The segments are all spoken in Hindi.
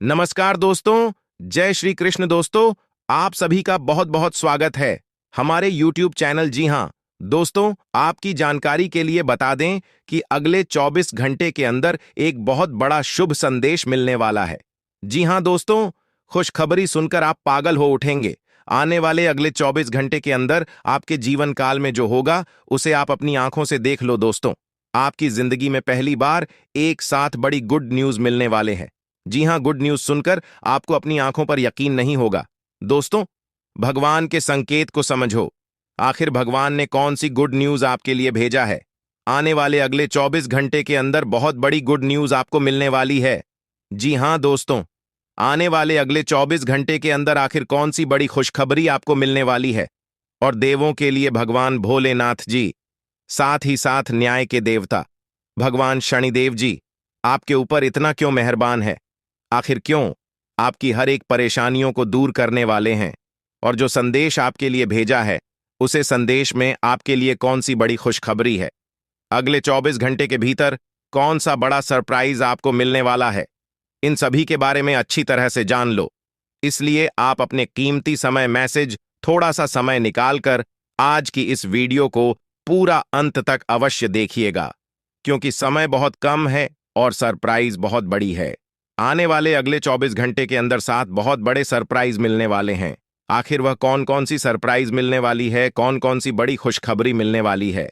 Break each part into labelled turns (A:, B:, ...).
A: नमस्कार दोस्तों। जय श्री कृष्ण दोस्तों। आप सभी का बहुत बहुत स्वागत है हमारे YouTube चैनल। जी हां दोस्तों, आपकी जानकारी के लिए बता दें कि अगले 24 घंटे के अंदर एक बहुत बड़ा शुभ संदेश मिलने वाला है। जी हां दोस्तों, खुशखबरी सुनकर आप पागल हो उठेंगे। आने वाले अगले 24 घंटे के अंदर आपके जीवन काल में जो होगा उसे आप अपनी आंखों से देख लो दोस्तों। आपकी जिंदगी में पहली बार एक साथ बड़ी गुड न्यूज मिलने वाले हैं। जी हां, गुड न्यूज सुनकर आपको अपनी आंखों पर यकीन नहीं होगा। दोस्तों, भगवान के संकेत को समझो। आखिर भगवान ने कौन सी गुड न्यूज आपके लिए भेजा है? आने वाले अगले 24 घंटे के अंदर बहुत बड़ी गुड न्यूज आपको मिलने वाली है। जी हां दोस्तों, आने वाले अगले 24 घंटे के अंदर आखिर कौन सी बड़ी खुशखबरी आपको मिलने वाली है? और देवों के लिए भगवान भोलेनाथ जी, साथ ही साथ न्याय के देवता भगवान शनिदेव जी आपके ऊपर इतना क्यों मेहरबान है? आखिर क्यों आपकी हर एक परेशानियों को दूर करने वाले हैं? और जो संदेश आपके लिए भेजा है, उसे संदेश में आपके लिए कौन सी बड़ी खुशखबरी है? अगले 24 घंटे के भीतर कौन सा बड़ा सरप्राइज आपको मिलने वाला है? इन सभी के बारे में अच्छी तरह से जान लो। इसलिए आप अपने कीमती समय मैसेज थोड़ा सा समय निकालकर आज की इस वीडियो को पूरा अंत तक अवश्य देखिएगा, क्योंकि समय बहुत कम है और सरप्राइज बहुत बड़ी है। आने वाले अगले 24 घंटे के अंदर 7 बहुत बड़े सरप्राइज मिलने वाले हैं। आखिर वह कौन कौन सी सरप्राइज मिलने वाली है, कौन कौन सी बड़ी खुशखबरी मिलने वाली है,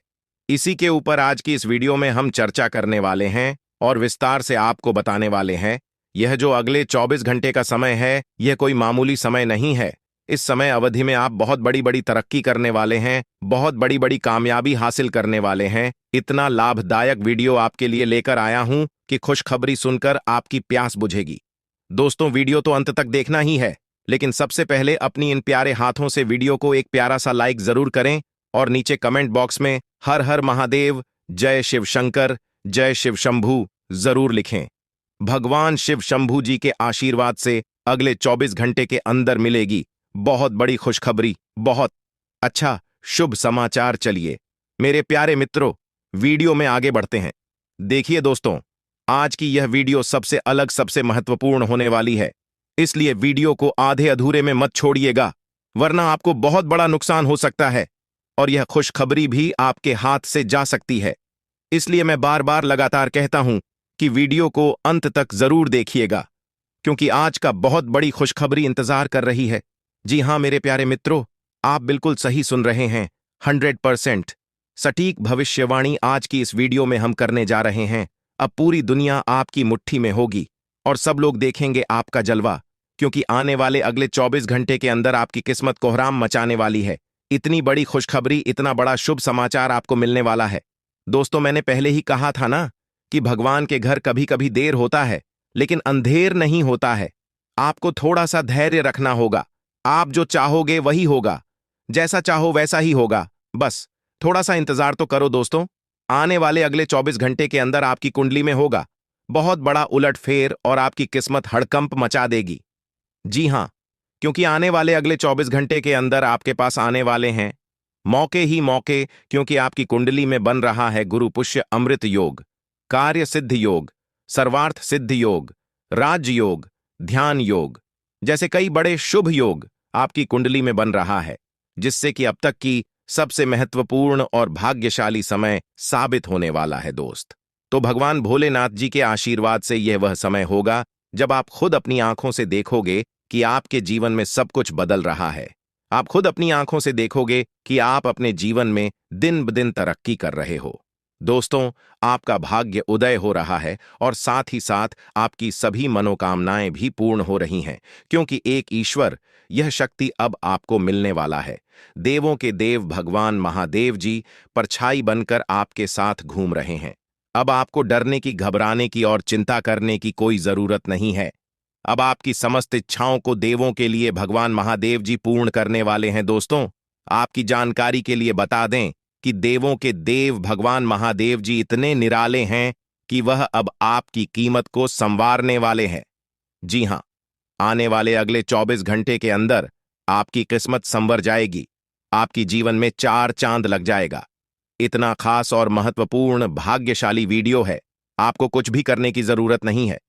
A: इसी के ऊपर आज की इस वीडियो में हम चर्चा करने वाले हैं और विस्तार से आपको बताने वाले हैं। यह जो अगले 24 घंटे का समय है, यह कोई मामूली समय नहीं है। इस समय अवधि में आप बहुत बड़ी बड़ी तरक्की करने वाले हैं, बहुत बड़ी बड़ी कामयाबी हासिल करने वाले हैं। इतना लाभदायक वीडियो आपके लिए लेकर आया हूं कि खुशखबरी सुनकर आपकी प्यास बुझेगी। दोस्तों, वीडियो तो अंत तक देखना ही है, लेकिन सबसे पहले अपनी इन प्यारे हाथों से वीडियो को एक प्यारा सा लाइक जरूर करें और नीचे कमेंट बॉक्स में हर हर महादेव, जय शिव शंकर, जय शिव शंभू जरूर लिखें। भगवान शिव शंभू जी के आशीर्वाद से अगले 24 घंटे के अंदर मिलेगी बहुत बड़ी खुशखबरी, बहुत अच्छा शुभ समाचार। चलिए मेरे प्यारे मित्रों, वीडियो में आगे बढ़ते हैं। देखिए दोस्तों, आज की यह वीडियो सबसे अलग, सबसे महत्वपूर्ण होने वाली है, इसलिए वीडियो को आधे अधूरे में मत छोड़िएगा, वरना आपको बहुत बड़ा नुकसान हो सकता है और यह खुशखबरी भी आपके हाथ से जा सकती है। इसलिए मैं बार बार लगातार कहता हूं कि वीडियो को अंत तक जरूर देखिएगा, क्योंकि आज का बहुत बड़ी खुशखबरी इंतजार कर रही है। जी हां मेरे प्यारे मित्रों, आप बिल्कुल सही सुन रहे हैं। 100% सटीक भविष्यवाणी आज की इस वीडियो में हम करने जा रहे हैं। अब पूरी दुनिया आपकी मुट्ठी में होगी और सब लोग देखेंगे आपका जलवा, क्योंकि आने वाले अगले 24 घंटे के अंदर आपकी किस्मत कोहराम मचाने वाली है। इतनी बड़ी खुशखबरी, इतना बड़ा शुभ समाचार आपको मिलने वाला है। दोस्तों, मैंने पहले ही कहा था ना कि भगवान के घर कभी कभी देर होता है, लेकिन अंधेर नहीं होता है। आपको थोड़ा सा धैर्य रखना होगा। आप जो चाहोगे वही होगा, जैसा चाहो वैसा ही होगा। बस थोड़ा सा इंतजार तो करो दोस्तों। आने वाले अगले 24 घंटे के अंदर आपकी कुंडली में होगा बहुत बड़ा उलटफेर और आपकी किस्मत हड़कंप मचा देगी। जी हां, क्योंकि आने वाले अगले 24 घंटे के अंदर आपके पास आने वाले हैं मौके ही मौके, क्योंकि आपकी कुंडली में बन रहा है गुरु पुष्य अमृत योग, कार्य सिद्ध योग, सर्वार्थ सिद्ध योग, राज योग, ध्यान योग जैसे कई बड़े शुभ योग आपकी कुंडली में बन रहा है, जिससे कि अब तक की सबसे महत्वपूर्ण और भाग्यशाली समय साबित होने वाला है दोस्त। तो भगवान भोलेनाथ जी के आशीर्वाद से यह वह समय होगा जब आप खुद अपनी आंखों से देखोगे कि आपके जीवन में सब कुछ बदल रहा है। आप खुद अपनी आंखों से देखोगे कि आप अपने जीवन में दिन ब दिन तरक्की कर रहे हो। दोस्तों, आपका भाग्य उदय हो रहा है और साथ ही साथ आपकी सभी मनोकामनाएं भी पूर्ण हो रही हैं, क्योंकि एक ईश्वर, यह शक्ति अब आपको मिलने वाला है। देवों के देव भगवान महादेव जी परछाई बनकर आपके साथ घूम रहे हैं। अब आपको डरने की, घबराने की और चिंता करने की कोई जरूरत नहीं है। अब आपकी समस्त इच्छाओं को देवों के लिए भगवान महादेव जी पूर्ण करने वाले हैं। दोस्तों, आपकी जानकारी के लिए बता दें कि देवों के देव भगवान महादेव जी इतने निराले हैं कि वह अब आपकी कीमत को संवारने वाले हैं। जी हां, आने वाले अगले 24 घंटे के अंदर आपकी किस्मत संवर जाएगी। आपकी जीवन में 4 चांद लग जाएगा। इतना खास और महत्वपूर्ण भाग्यशाली वीडियो है, आपको कुछ भी करने की जरूरत नहीं है।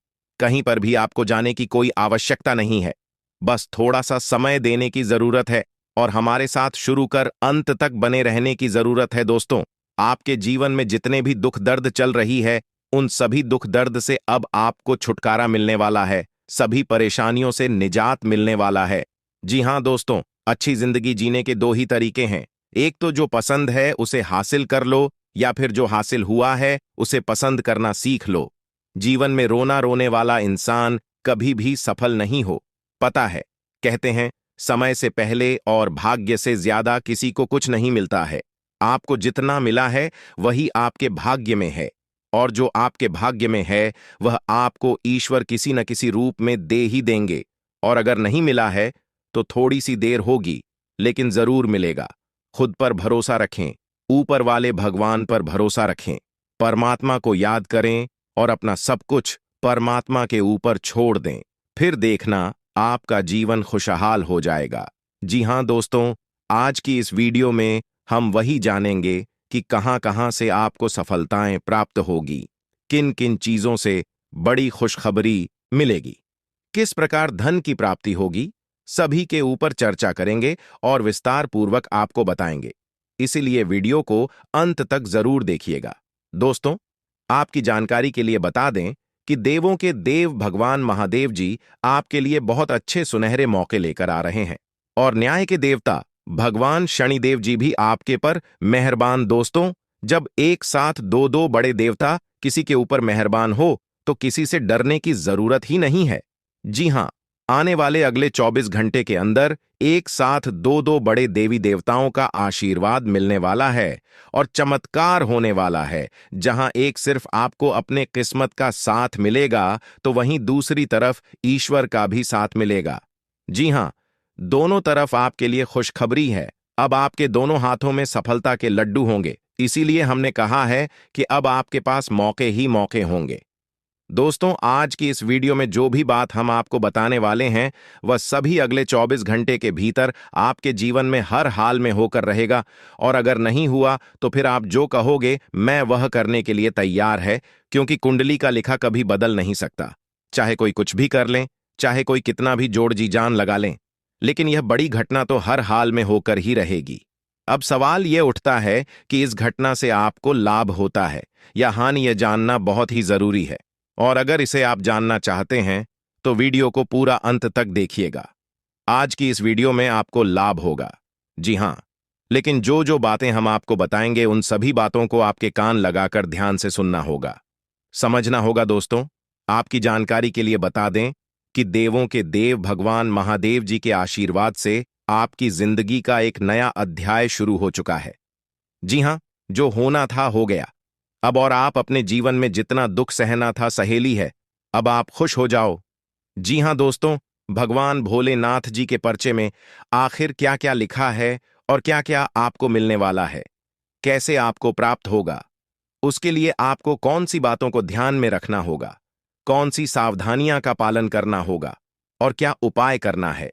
A: कहीं पर भी आपको जाने की कोई आवश्यकता नहीं है। बस थोड़ा सा समय देने की जरूरत है और हमारे साथ शुरू कर अंत तक बने रहने की जरूरत है। दोस्तों, आपके जीवन में जितने भी दुख दर्द चल रही है, उन सभी दुख दर्द से अब आपको छुटकारा मिलने वाला है, सभी परेशानियों से निजात मिलने वाला है। जी हां दोस्तों, अच्छी जिंदगी जीने के दो ही तरीके हैं। एक तो जो पसंद है उसे हासिल कर लो, या फिर जो हासिल हुआ है उसे पसंद करना सीख लो। जीवन में रोना रोने वाला इंसान कभी भी सफल नहीं हो। पता है, कहते हैं समय से पहले और भाग्य से ज्यादा किसी को कुछ नहीं मिलता है। आपको जितना मिला है वही आपके भाग्य में है, और जो आपके भाग्य में है वह आपको ईश्वर किसी न किसी रूप में दे ही देंगे। और अगर नहीं मिला है तो थोड़ी सी देर होगी, लेकिन जरूर मिलेगा। खुद पर भरोसा रखें, ऊपर वाले भगवान पर भरोसा रखें, परमात्मा को याद करें और अपना सब कुछ परमात्मा के ऊपर छोड़ दें। फिर देखना आपका जीवन खुशहाल हो जाएगा। जी हां दोस्तों, आज की इस वीडियो में हम वही जानेंगे कि कहां-कहां से आपको सफलताएं प्राप्त होगी, किन-किन चीजों से बड़ी खुशखबरी मिलेगी, किस प्रकार धन की प्राप्ति होगी, सभी के ऊपर चर्चा करेंगे और विस्तार पूर्वक आपको बताएंगे। इसीलिए वीडियो को अंत तक जरूर देखिएगा। दोस्तों, आपकी जानकारी के लिए बता दें कि देवों के देव भगवान महादेव जी आपके लिए बहुत अच्छे सुनहरे मौके लेकर आ रहे हैं, और न्याय के देवता भगवान शनिदेव जी भी आपके पर मेहरबान। दोस्तों, जब एक साथ दो दो बड़े देवता किसी के ऊपर मेहरबान हो तो किसी से डरने की जरूरत ही नहीं है। जी हां, आने वाले अगले 24 घंटे के अंदर एक साथ दो दो बड़े देवी देवताओं का आशीर्वाद मिलने वाला है और चमत्कार होने वाला है। जहां एक सिर्फ आपको अपने किस्मत का साथ मिलेगा तो वहीं दूसरी तरफ ईश्वर का भी साथ मिलेगा। जी हां, दोनों तरफ आपके लिए खुशखबरी है। अब आपके दोनों हाथों में सफलता के लड्डू होंगे। इसीलिए हमने कहा है कि अब आपके पास मौके ही मौके होंगे। दोस्तों, आज की इस वीडियो में जो भी बात हम आपको बताने वाले हैं वह सभी अगले 24 घंटे के भीतर आपके जीवन में हर हाल में होकर रहेगा, और अगर नहीं हुआ तो फिर आप जो कहोगे मैं वह करने के लिए तैयार है, क्योंकि कुंडली का लिखा कभी बदल नहीं सकता। चाहे कोई कुछ भी कर लें, चाहे कोई कितना भी जोड़ जी जान लगा लें, लेकिन यह बड़ी घटना तो हर हाल में होकर ही रहेगी। अब सवाल यह उठता है कि इस घटना से आपको लाभ होता है या हानि, यह जानना बहुत ही जरूरी है। और अगर इसे आप जानना चाहते हैं तो वीडियो को पूरा अंत तक देखिएगा। आज की इस वीडियो में आपको लाभ होगा। जी हां, लेकिन जो जो बातें हम आपको बताएंगे उन सभी बातों को आपके कान लगाकर ध्यान से सुनना होगा, समझना होगा। दोस्तों, आपकी जानकारी के लिए बता दें कि देवों के देव भगवान महादेव जी के आशीर्वाद से आपकी जिंदगी का एक नया अध्याय शुरू हो चुका है। जी हां, जो होना था हो गया अब, और आप अपने जीवन में जितना दुख सहना था सहेली है। अब आप खुश हो जाओ। जी हां दोस्तों, भगवान भोलेनाथ जी के पर्चे में आखिर क्या क्या लिखा है और क्या क्या आपको मिलने वाला है, कैसे आपको प्राप्त होगा, उसके लिए आपको कौन सी बातों को ध्यान में रखना होगा, कौन सी सावधानियां का पालन करना होगा और क्या उपाय करना है,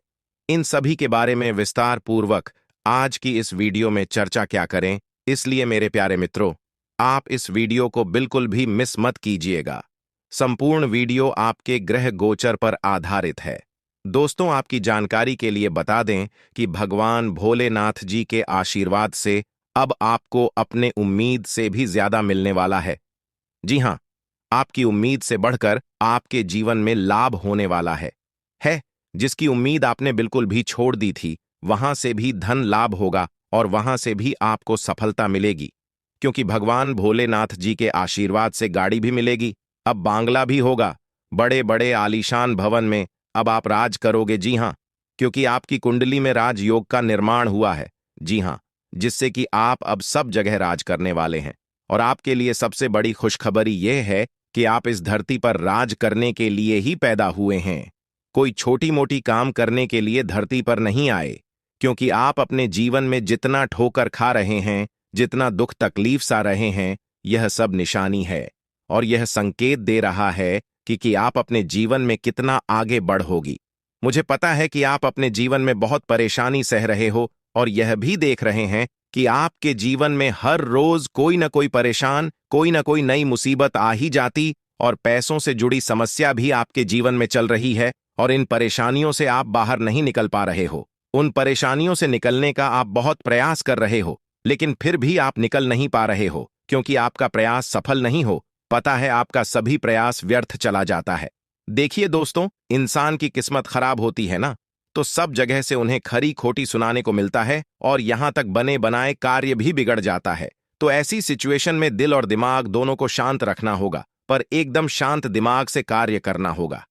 A: इन सभी के बारे में विस्तार पूर्वक आज की इस वीडियो में चर्चा क्या करें। इसलिए मेरे प्यारे मित्रों, आप इस वीडियो को बिल्कुल भी मिस मत कीजिएगा। संपूर्ण वीडियो आपके ग्रह गोचर पर आधारित है। दोस्तों, आपकी जानकारी के लिए बता दें कि भगवान भोलेनाथ जी के आशीर्वाद से अब आपको अपने उम्मीद से भी ज्यादा मिलने वाला है। जी हां, आपकी उम्मीद से बढ़कर आपके जीवन में लाभ होने वाला है। जिसकी उम्मीद आपने बिल्कुल भी छोड़ दी थी, वहां से भी धन लाभ होगा और वहां से भी आपको सफलता मिलेगी, क्योंकि भगवान भोलेनाथ जी के आशीर्वाद से गाड़ी भी मिलेगी, अब बांग्ला भी होगा, बड़े बड़े आलीशान भवन में अब आप राज करोगे। जी हां, क्योंकि आपकी कुंडली में राजयोग का निर्माण हुआ है। जी हां, जिससे कि आप अब सब जगह राज करने वाले हैं। और आपके लिए सबसे बड़ी खुशखबरी यह है कि आप इस धरती पर राज करने के लिए ही पैदा हुए हैं। कोई छोटी मोटी काम करने के लिए धरती पर नहीं आए, क्योंकि आप अपने जीवन में जितना ठोकर खा रहे हैं, जितना दुख तकलीफ सा रहे हैं, यह सब निशानी है और यह संकेत दे रहा है कि आप अपने जीवन में कितना आगे बढ़ोगी। मुझे पता है कि आप अपने जीवन में बहुत परेशानी सह रहे हो और यह भी देख रहे हैं कि आपके जीवन में हर रोज कोई न कोई परेशान, कोई न कोई नई मुसीबत आ ही जाती और पैसों से जुड़ी समस्या भी आपके जीवन में चल रही है और इन परेशानियों से आप बाहर नहीं निकल पा रहे हो। उन परेशानियों से निकलने का आप बहुत प्रयास कर रहे हो, लेकिन फिर भी आप निकल नहीं पा रहे हो क्योंकि आपका प्रयास सफल नहीं हो। पता है, आपका सभी प्रयास व्यर्थ चला जाता है। देखिए दोस्तों, इंसान की किस्मत खराब होती है ना, तो सब जगह से उन्हें खरी खोटी सुनाने को मिलता है और यहां तक बने बनाए कार्य भी बिगड़ जाता है। तो ऐसी सिचुएशन में दिल और दिमाग दोनों को शांत रखना होगा, पर एकदम शांत दिमाग से कार्य करना होगा।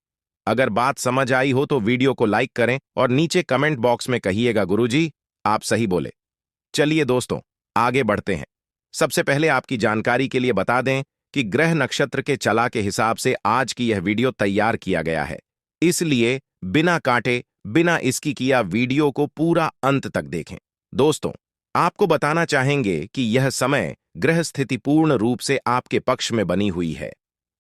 A: अगर बात समझ आई हो तो वीडियो को लाइक करें और नीचे कमेंट बॉक्स में कहिएगा गुरुजी आप सही बोले। चलिए दोस्तों, आगे बढ़ते हैं। सबसे पहले आपकी जानकारी के लिए बता दें कि ग्रह नक्षत्र के चला के हिसाब से आज की यह वीडियो तैयार किया गया है, इसलिए बिना काटे बिना इसकी किया वीडियो को पूरा अंत तक देखें। दोस्तों, आपको बताना चाहेंगे कि यह समय ग्रह स्थिति पूर्ण रूप से आपके पक्ष में बनी हुई है।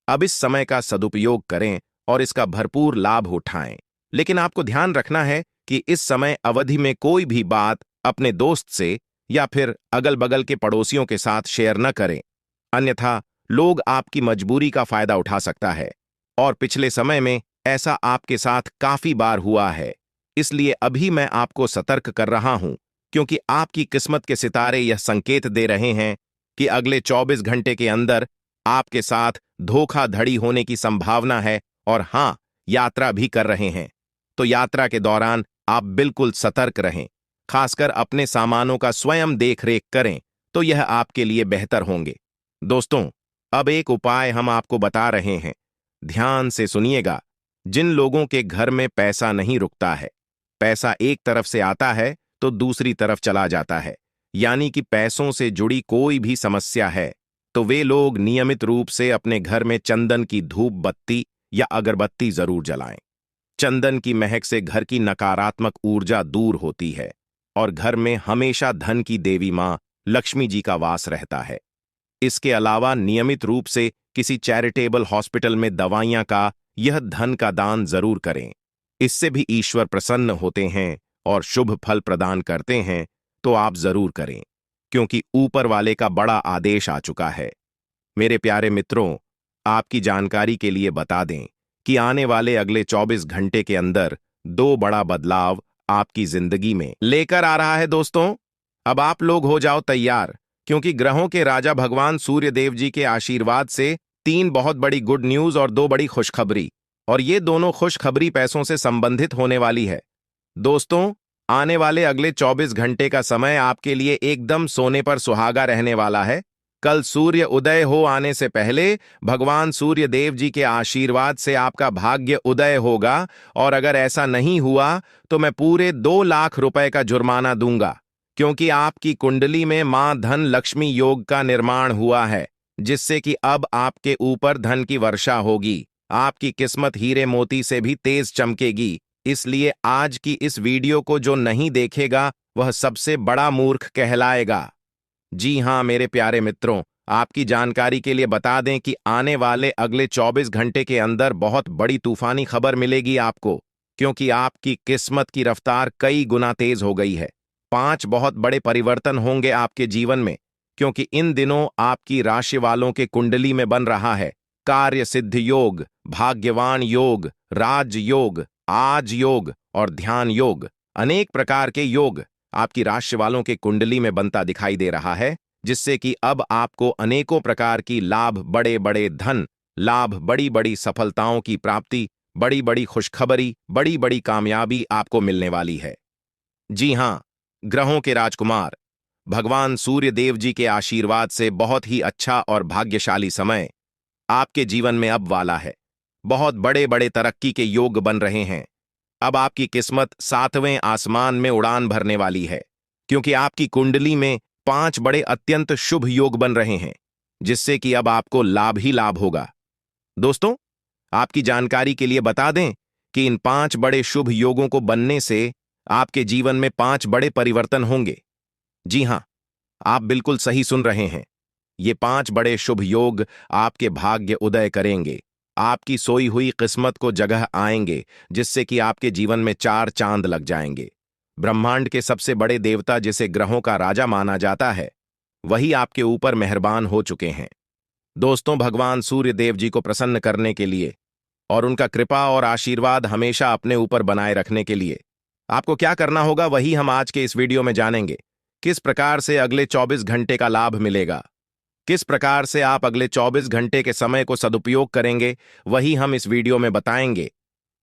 A: अब इस समय का सदुपयोग करें और इसका भरपूर लाभ उठाएं। लेकिन आपको ध्यान रखना है कि इस समय अवधि में कोई भी बात अपने दोस्त से या फिर अगल बगल के पड़ोसियों के साथ शेयर न करें, अन्यथा लोग आपकी मजबूरी का फायदा उठा सकता है। और पिछले समय में ऐसा आपके साथ काफी बार हुआ है, इसलिए अभी मैं आपको सतर्क कर रहा हूं, क्योंकि आपकी किस्मत के सितारे यह संकेत दे रहे हैं कि अगले 24 घंटे के अंदर आपके साथ धोखाधड़ी होने की संभावना है। और हां, यात्रा भी कर रहे हैं, तो यात्रा के दौरान आप बिल्कुल सतर्क रहें। खासकर अपने सामानों का स्वयं देख रेख करें, तो यह आपके लिए बेहतर होंगे। दोस्तों, अब एक उपाय हम आपको बता रहे हैं, ध्यान से सुनिएगा। जिन लोगों के घर में पैसा नहीं रुकता है, पैसा एक तरफ से आता है तो दूसरी तरफ चला जाता है, यानी कि पैसों से जुड़ी कोई भी समस्या है, तो वे लोग नियमित रूप से अपने घर में चंदन की धूप बत्ती या अगरबत्ती जरूर जलाएं। चंदन की महक से घर की नकारात्मक ऊर्जा दूर होती है और घर में हमेशा धन की देवी मां लक्ष्मी जी का वास रहता है। इसके अलावा नियमित रूप से किसी चैरिटेबल हॉस्पिटल में दवाइयां का यह धन का दान जरूर करें। इससे भी ईश्वर प्रसन्न होते हैं और शुभ फल प्रदान करते हैं, तो आप जरूर करें, क्योंकि ऊपर वाले का बड़ा आदेश आ चुका है। मेरे प्यारे मित्रों, आपकी जानकारी के लिए बता दें कि आने वाले अगले 24 घंटे के अंदर 2 बड़ा बदलाव आपकी जिंदगी में लेकर आ रहा है। दोस्तों, अब आप लोग हो जाओ तैयार, क्योंकि ग्रहों के राजा भगवान सूर्य देव जी के आशीर्वाद से 3 बहुत बड़ी गुड न्यूज और 2 बड़ी खुशखबरी, और ये दोनों खुशखबरी पैसों से संबंधित होने वाली है। दोस्तों, आने वाले अगले 24 घंटे का समय आपके लिए एकदम सोने पर सुहागा रहने वाला है। कल सूर्य उदय हो आने से पहले भगवान सूर्य देव जी के आशीर्वाद से आपका भाग्य उदय होगा, और अगर ऐसा नहीं हुआ तो मैं पूरे 2 लाख रुपए का जुर्माना दूंगा, क्योंकि आपकी कुंडली में मां धन लक्ष्मी योग का निर्माण हुआ है, जिससे कि अब आपके ऊपर धन की वर्षा होगी। आपकी किस्मत हीरे मोती से भी तेज चमकेगी। इसलिए आज की इस वीडियो को जो नहीं देखेगा वह सबसे बड़ा मूर्ख कहलाएगा। जी हां मेरे प्यारे मित्रों, आपकी जानकारी के लिए बता दें कि आने वाले अगले 24 घंटे के अंदर बहुत बड़ी तूफानी खबर मिलेगी आपको, क्योंकि आपकी किस्मत की रफ्तार कई गुना तेज हो गई है। 5 बहुत बड़े परिवर्तन होंगे आपके जीवन में, क्योंकि इन दिनों आपकी राशि वालों के कुंडली में बन रहा है कार्य सिद्ध योग, भाग्यवान योग, राज योग, आज योग और ध्यान योग। अनेक प्रकार के योग आपकी राशि वालों के कुंडली में बनता दिखाई दे रहा है, जिससे कि अब आपको अनेकों प्रकार की लाभ, बड़े बड़े धन लाभ, बड़ी बड़ी सफलताओं की प्राप्ति, बड़ी बड़ी खुशखबरी, बड़ी बड़ी कामयाबी आपको मिलने वाली है। जी हां, ग्रहों के राजकुमार भगवान सूर्य देव जी के आशीर्वाद से बहुत ही अच्छा और भाग्यशाली समय आपके जीवन में अब वाला है। बहुत बड़े बड़े तरक्की के योग बन रहे हैं। अब आपकी किस्मत 7वें आसमान में उड़ान भरने वाली है, क्योंकि आपकी कुंडली में 5 बड़े अत्यंत शुभ योग बन रहे हैं, जिससे कि अब आपको लाभ ही लाभ होगा। दोस्तों, आपकी जानकारी के लिए बता दें कि इन 5 बड़े शुभ योगों को बनने से आपके जीवन में 5 बड़े परिवर्तन होंगे। जी हां, आप बिल्कुल सही सुन रहे हैं। ये 5 बड़े शुभ योग आपके भाग्य उदय करेंगे, आपकी सोई हुई किस्मत को जगह आएंगे, जिससे कि आपके जीवन में 4 चांद लग जाएंगे। ब्रह्मांड के सबसे बड़े देवता, जिसे ग्रहों का राजा माना जाता है, वही आपके ऊपर मेहरबान हो चुके हैं। दोस्तों, भगवान सूर्य देव जी को प्रसन्न करने के लिए और उनका कृपा और आशीर्वाद हमेशा अपने ऊपर बनाए रखने के लिए आपको क्या करना होगा, वही हम आज के इस वीडियो में जानेंगे। किस प्रकार से अगले 24 घंटे का लाभ मिलेगा, किस प्रकार से आप अगले 24 घंटे के समय को सदुपयोग करेंगे, वही हम इस वीडियो में बताएंगे।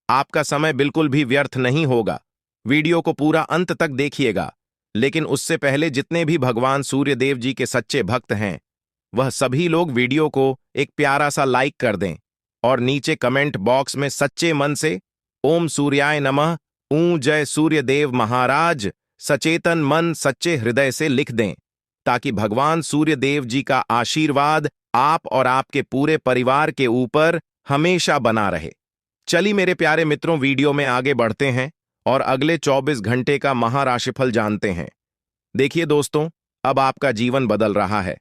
A: आपका समय बिल्कुल भी व्यर्थ नहीं होगा। वीडियो को पूरा अंत तक देखिएगा। लेकिन उससे पहले जितने भी भगवान सूर्य देव जी के सच्चे भक्त हैं, वह सभी लोग वीडियो को एक प्यारा सा लाइक कर दें और नीचे कमेंट बॉक्स में सच्चे मन से ओम सूर्याय नमः, ऊं जय सूर्य देव महाराज, सचेतन मन सच्चे हृदय से लिख दें, ताकि भगवान सूर्य देव जी का आशीर्वाद आप और आपके पूरे परिवार के ऊपर हमेशा बना रहे। चलिए मेरे प्यारे मित्रों, वीडियो में आगे बढ़ते हैं और अगले 24 घंटे का महाराशिफल जानते हैं। देखिए दोस्तों, अब आपका जीवन बदल रहा है।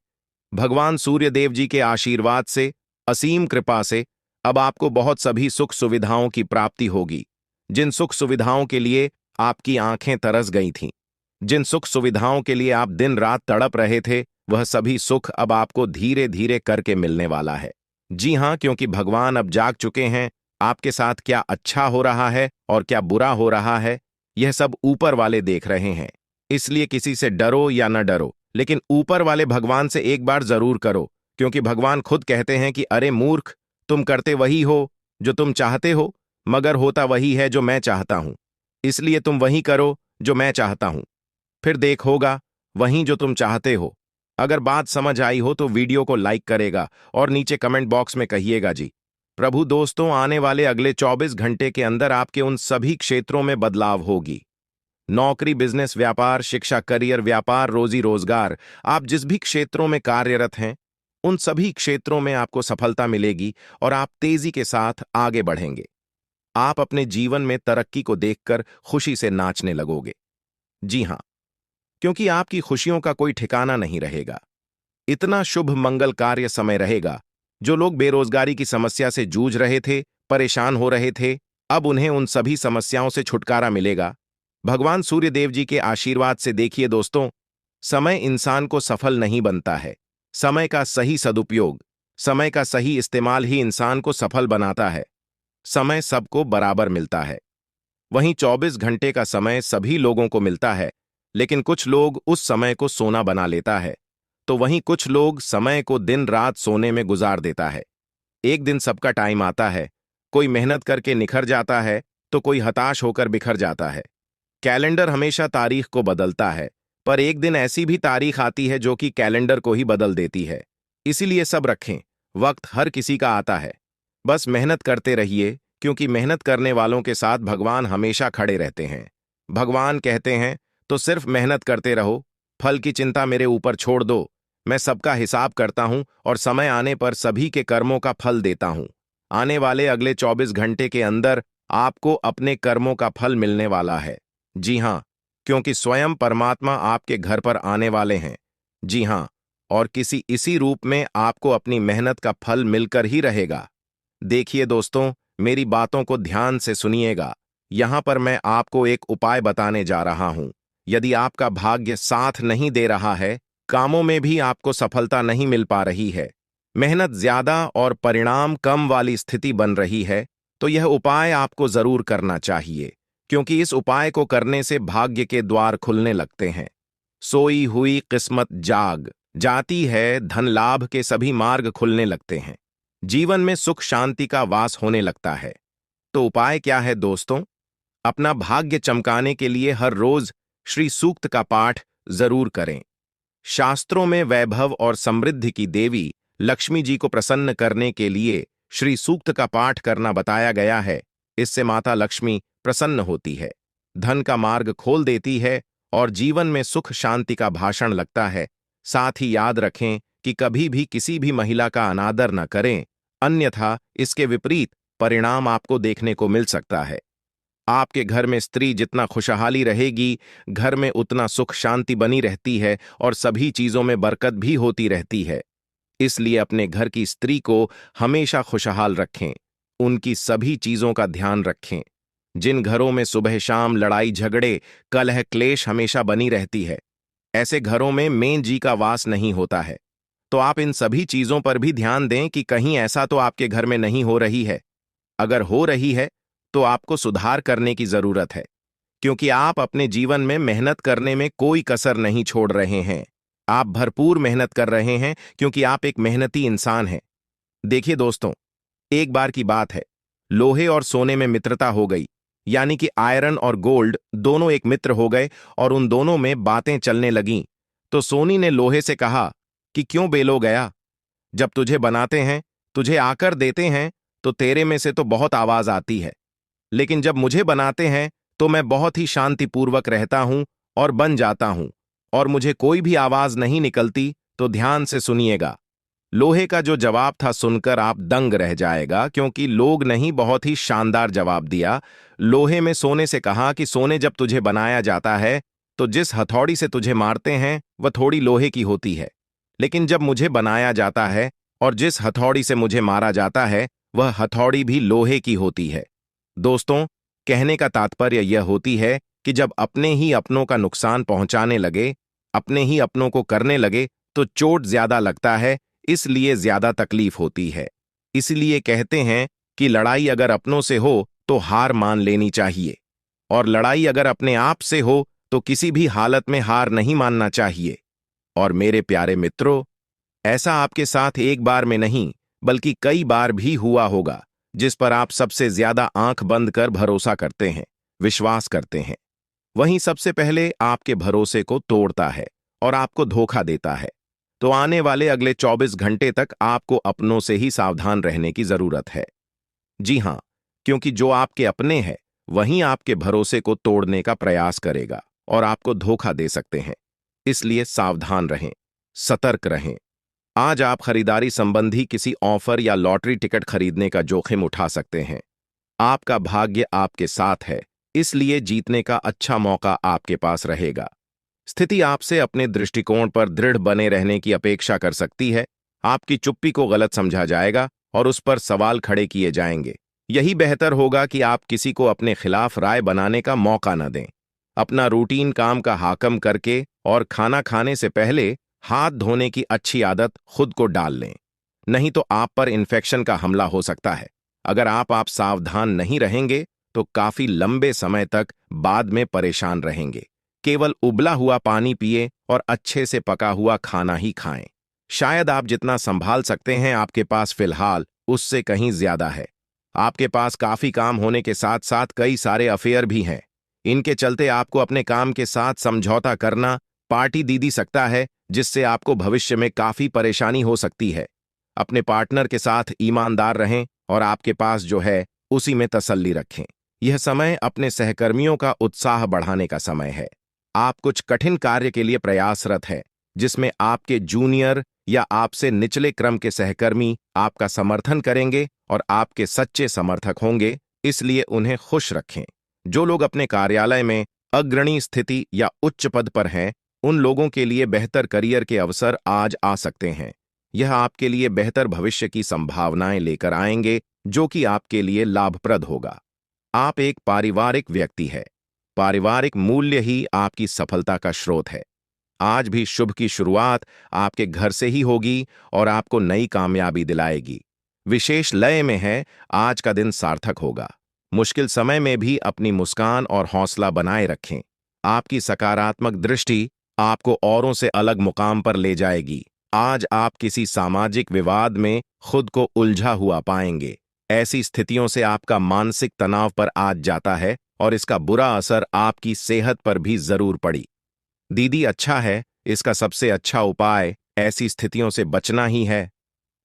A: भगवान सूर्य देव जी के आशीर्वाद से, असीम कृपा से अब आपको बहुत सभी सुख सुविधाओं की प्राप्ति होगी। जिन सुख सुविधाओं के लिए आपकी आंखें तरस गई थीं, जिन सुख सुविधाओं के लिए आप दिन रात तड़प रहे थे, वह सभी सुख अब आपको धीरे धीरे करके मिलने वाला है। जी हां, क्योंकि भगवान अब जाग चुके हैं। आपके साथ क्या अच्छा हो रहा है और क्या बुरा हो रहा है, यह सब ऊपर वाले देख रहे हैं। इसलिए किसी से डरो या न डरो, लेकिन ऊपर वाले भगवान से एक बार जरूर करो, क्योंकि भगवान खुद कहते हैं कि अरे मूर्ख, तुम करते वही हो जो तुम चाहते हो, मगर होता वही है जो मैं चाहता हूं। इसलिए तुम वही करो जो मैं चाहता हूं, फिर देख होगा वही जो तुम चाहते हो। अगर बात समझ आई हो तो वीडियो को लाइक करेगा और नीचे कमेंट बॉक्स में कहिएगा जी प्रभु। दोस्तों, आने वाले अगले 24 घंटे के अंदर आपके उन सभी क्षेत्रों में बदलाव होगी। नौकरी, बिजनेस, व्यापार, शिक्षा, करियर, व्यापार, रोजी रोजगार, आप जिस भी क्षेत्रों में कार्यरत हैं, उन सभी क्षेत्रों में आपको सफलता मिलेगी और आप तेजी के साथ आगे बढ़ेंगे। आप अपने जीवन में तरक्की को देखकर खुशी से नाचने लगोगे। जी हां, क्योंकि आपकी खुशियों का कोई ठिकाना नहीं रहेगा। इतना शुभ मंगल कार्य समय रहेगा। जो लोग बेरोजगारी की समस्या से जूझ रहे थे, परेशान हो रहे थे, अब उन्हें उन सभी समस्याओं से छुटकारा मिलेगा भगवान सूर्य देव जी के आशीर्वाद से। देखिए दोस्तों, समय इंसान को सफल नहीं बनता है। समय का सही सदुपयोग, समय का सही इस्तेमाल ही इंसान को सफल बनाता है। समय सबको बराबर मिलता है। वहीं 24 घंटे का समय सभी लोगों को मिलता है, लेकिन कुछ लोग उस समय को सोना बना लेता है, तो वहीं कुछ लोग समय को दिन रात सोने में गुजार देता है। एक दिन सबका टाइम आता है, कोई मेहनत करके निखर जाता है तो कोई हताश होकर बिखर जाता है। कैलेंडर हमेशा तारीख को बदलता है, पर एक दिन ऐसी भी तारीख आती है जो कि कैलेंडर को ही बदल देती है। इसीलिए सब रखें, वक्त हर किसी का आता है। बस मेहनत करते रहिए, क्योंकि मेहनत करने वालों के साथ भगवान हमेशा खड़े रहते हैं। भगवान कहते हैं तो सिर्फ मेहनत करते रहो, फल की चिंता मेरे ऊपर छोड़ दो। मैं सबका हिसाब करता हूं और समय आने पर सभी के कर्मों का फल देता हूं। आने वाले अगले 24 घंटे के अंदर आपको अपने कर्मों का फल मिलने वाला है। जी हां, क्योंकि स्वयं परमात्मा आपके घर पर आने वाले हैं। जी हां, और किसी इसी रूप में आपको अपनी मेहनत का फल मिलकर ही रहेगा। देखिए दोस्तों, मेरी बातों को ध्यान से सुनिएगा। यहां पर मैं आपको एक उपाय बताने जा रहा हूं। यदि आपका भाग्य साथ नहीं दे रहा है, कामों में भी आपको सफलता नहीं मिल पा रही है, मेहनत ज्यादा और परिणाम कम वाली स्थिति बन रही है, तो यह उपाय आपको जरूर करना चाहिए, क्योंकि इस उपाय को करने से भाग्य के द्वार खुलने लगते हैं। सोई हुई किस्मत जाग जाती है, धन लाभ के सभी मार्ग खुलने लगते हैं, जीवन में सुख शांति का वास होने लगता है। तो उपाय क्या है दोस्तों? अपना भाग्य चमकाने के लिए हर रोज श्री सूक्त का पाठ जरूर करें। शास्त्रों में वैभव और समृद्धि की देवी लक्ष्मी जी को प्रसन्न करने के लिए श्री सूक्त का पाठ करना बताया गया है। इससे माता लक्ष्मी प्रसन्न होती है, धन का मार्ग खोल देती है और जीवन में सुख शांति का भाषण लगता है। साथ ही याद रखें कि कभी भी किसी भी महिला का अनादर न करें, अन्यथा इसके विपरीत परिणाम आपको देखने को मिल सकता है। आपके घर में स्त्री जितना खुशहाली रहेगी, घर में उतना सुख शांति बनी रहती है और सभी चीजों में बरकत भी होती रहती है। इसलिए अपने घर की स्त्री को हमेशा खुशहाल रखें, उनकी सभी चीजों का ध्यान रखें। जिन घरों में सुबह शाम लड़ाई झगड़े कलह क्लेश हमेशा बनी रहती है, ऐसे घरों में मेन जी का वास नहीं होता है। तो आप इन सभी चीजों पर भी ध्यान दें कि कहीं ऐसा तो आपके घर में नहीं हो रही है। अगर हो रही है तो आपको सुधार करने की जरूरत है, क्योंकि आप अपने जीवन में मेहनत करने में कोई कसर नहीं छोड़ रहे हैं। आप भरपूर मेहनत कर रहे हैं क्योंकि आप एक मेहनती इंसान हैं। देखिए दोस्तों, एक बार की बात है, लोहे और सोने में मित्रता हो गई, यानी कि आयरन और गोल्ड दोनों एक मित्र हो गए और उन दोनों में बातें चलने लगीं। तो सोनी ने लोहे से कहा कि क्यों बेलो गया, जब तुझे बनाते हैं, तुझे आकर देते हैं, तो तेरे में से तो बहुत आवाज आती है, लेकिन जब मुझे बनाते हैं तो मैं बहुत ही शांतिपूर्वक रहता हूं और बन जाता हूं, और मुझे कोई भी आवाज नहीं निकलती। तो ध्यान से सुनिएगा। लोहे का जो जवाब था सुनकर आप दंग रह जाएगा, क्योंकि लोग नहीं, बहुत ही शानदार जवाब दिया। लोहे में सोने से कहा कि सोने, जब तुझे बनाया जाता है तो जिस हथौड़ी से तुझे मारते हैं वह थोड़ी लोहे की होती है, लेकिन जब मुझे बनाया जाता है और जिस हथौड़ी से मुझे मारा जाता है वह हथौड़ी भी लोहे की होती है। दोस्तों, कहने का तात्पर्य यह होती है कि जब अपने ही अपनों का नुकसान पहुंचाने लगे, अपने ही अपनों को करने लगे, तो चोट ज्यादा लगता है, इसलिए ज्यादा तकलीफ होती है। इसलिए कहते हैं कि लड़ाई अगर अपनों से हो तो हार मान लेनी चाहिए, और लड़ाई अगर अपने आप से हो तो किसी भी हालत में हार नहीं मानना चाहिए। और मेरे प्यारे मित्रों, ऐसा आपके साथ एक बार में नहीं बल्कि कई बार भी हुआ होगा, जिस पर आप सबसे ज्यादा आंख बंद कर भरोसा करते हैं, विश्वास करते हैं। वहीं सबसे पहले आपके भरोसे को तोड़ता है और आपको धोखा देता है। तो आने वाले अगले 24 घंटे तक आपको अपनों से ही सावधान रहने की जरूरत है। जी हां, क्योंकि जो आपके अपने हैं वहीं आपके भरोसे को तोड़ने का प्रयास करेगा और आपको धोखा दे सकते हैं। इसलिए सावधान रहें, सतर्क रहें। आज आप खरीदारी संबंधी किसी ऑफर या लॉटरी टिकट खरीदने का जोखिम उठा सकते हैं। आपका भाग्य आपके साथ है, इसलिए जीतने का अच्छा मौका आपके पास रहेगा। स्थिति आपसे अपने दृष्टिकोण पर दृढ़ बने रहने की अपेक्षा कर सकती है। आपकी चुप्पी को गलत समझा जाएगा और उस पर सवाल खड़े किए जाएंगे। यही बेहतर होगा कि आप किसी को अपने खिलाफ राय बनाने का मौका न दें। अपना रूटीन काम का हाकम करके और खाना खाने से पहले हाथ धोने की अच्छी आदत खुद को डाल लें, नहीं तो आप पर इन्फेक्शन का हमला हो सकता है। अगर आप सावधान नहीं रहेंगे तो काफी लंबे समय तक बाद में परेशान रहेंगे। केवल उबला हुआ पानी पिए और अच्छे से पका हुआ खाना ही खाएं। शायद आप जितना संभाल सकते हैं आपके पास फिलहाल उससे कहीं ज्यादा है। आपके पास काफी काम होने के साथ साथ कई सारे अफेयर भी हैं। इनके चलते आपको अपने काम के साथ समझौता करना पार्टी दे सकता है, जिससे आपको भविष्य में काफी परेशानी हो सकती है। अपने पार्टनर के साथ ईमानदार रहें और आपके पास जो है उसी में तसल्ली रखें। यह समय अपने सहकर्मियों का उत्साह बढ़ाने का समय है। आप कुछ कठिन कार्य के लिए प्रयासरत हैं, जिसमें आपके जूनियर या आपसे निचले क्रम के सहकर्मी आपका समर्थन करेंगे और आपके सच्चे समर्थक होंगे, इसलिए उन्हें खुश रखें। जो लोग अपने कार्यालय में अग्रणी स्थिति या उच्च पद पर हैं, उन लोगों के लिए बेहतर करियर के अवसर आज आ सकते हैं। यह आपके लिए बेहतर भविष्य की संभावनाएं लेकर आएंगे, जो कि आपके लिए लाभप्रद होगा। आप एक पारिवारिक व्यक्ति हैं। पारिवारिक मूल्य ही आपकी सफलता का स्रोत है। आज भी शुभ की शुरुआत आपके घर से ही होगी और आपको नई कामयाबी दिलाएगी। विशेष लय में है, आज का दिन सार्थक होगा। मुश्किल समय में भी अपनी मुस्कान और हौसला बनाए रखें। आपकी सकारात्मक दृष्टि आपको औरों से अलग मुकाम पर ले जाएगी। आज आप किसी सामाजिक विवाद में खुद को उलझा हुआ पाएंगे। ऐसी स्थितियों से आपका मानसिक तनाव पर आज जाता है और इसका बुरा असर आपकी सेहत पर भी जरूर पड़ी। दीदी, अच्छा है, इसका सबसे अच्छा उपाय ऐसी स्थितियों से बचना ही है।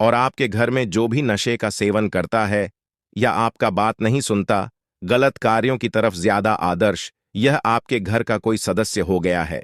A: और आपके घर में जो भी नशे का सेवन करता है या आपका बात नहीं सुनता, गलत कार्यों की तरफ ज्यादा आदर्श, यह आपके घर का कोई सदस्य हो गया है।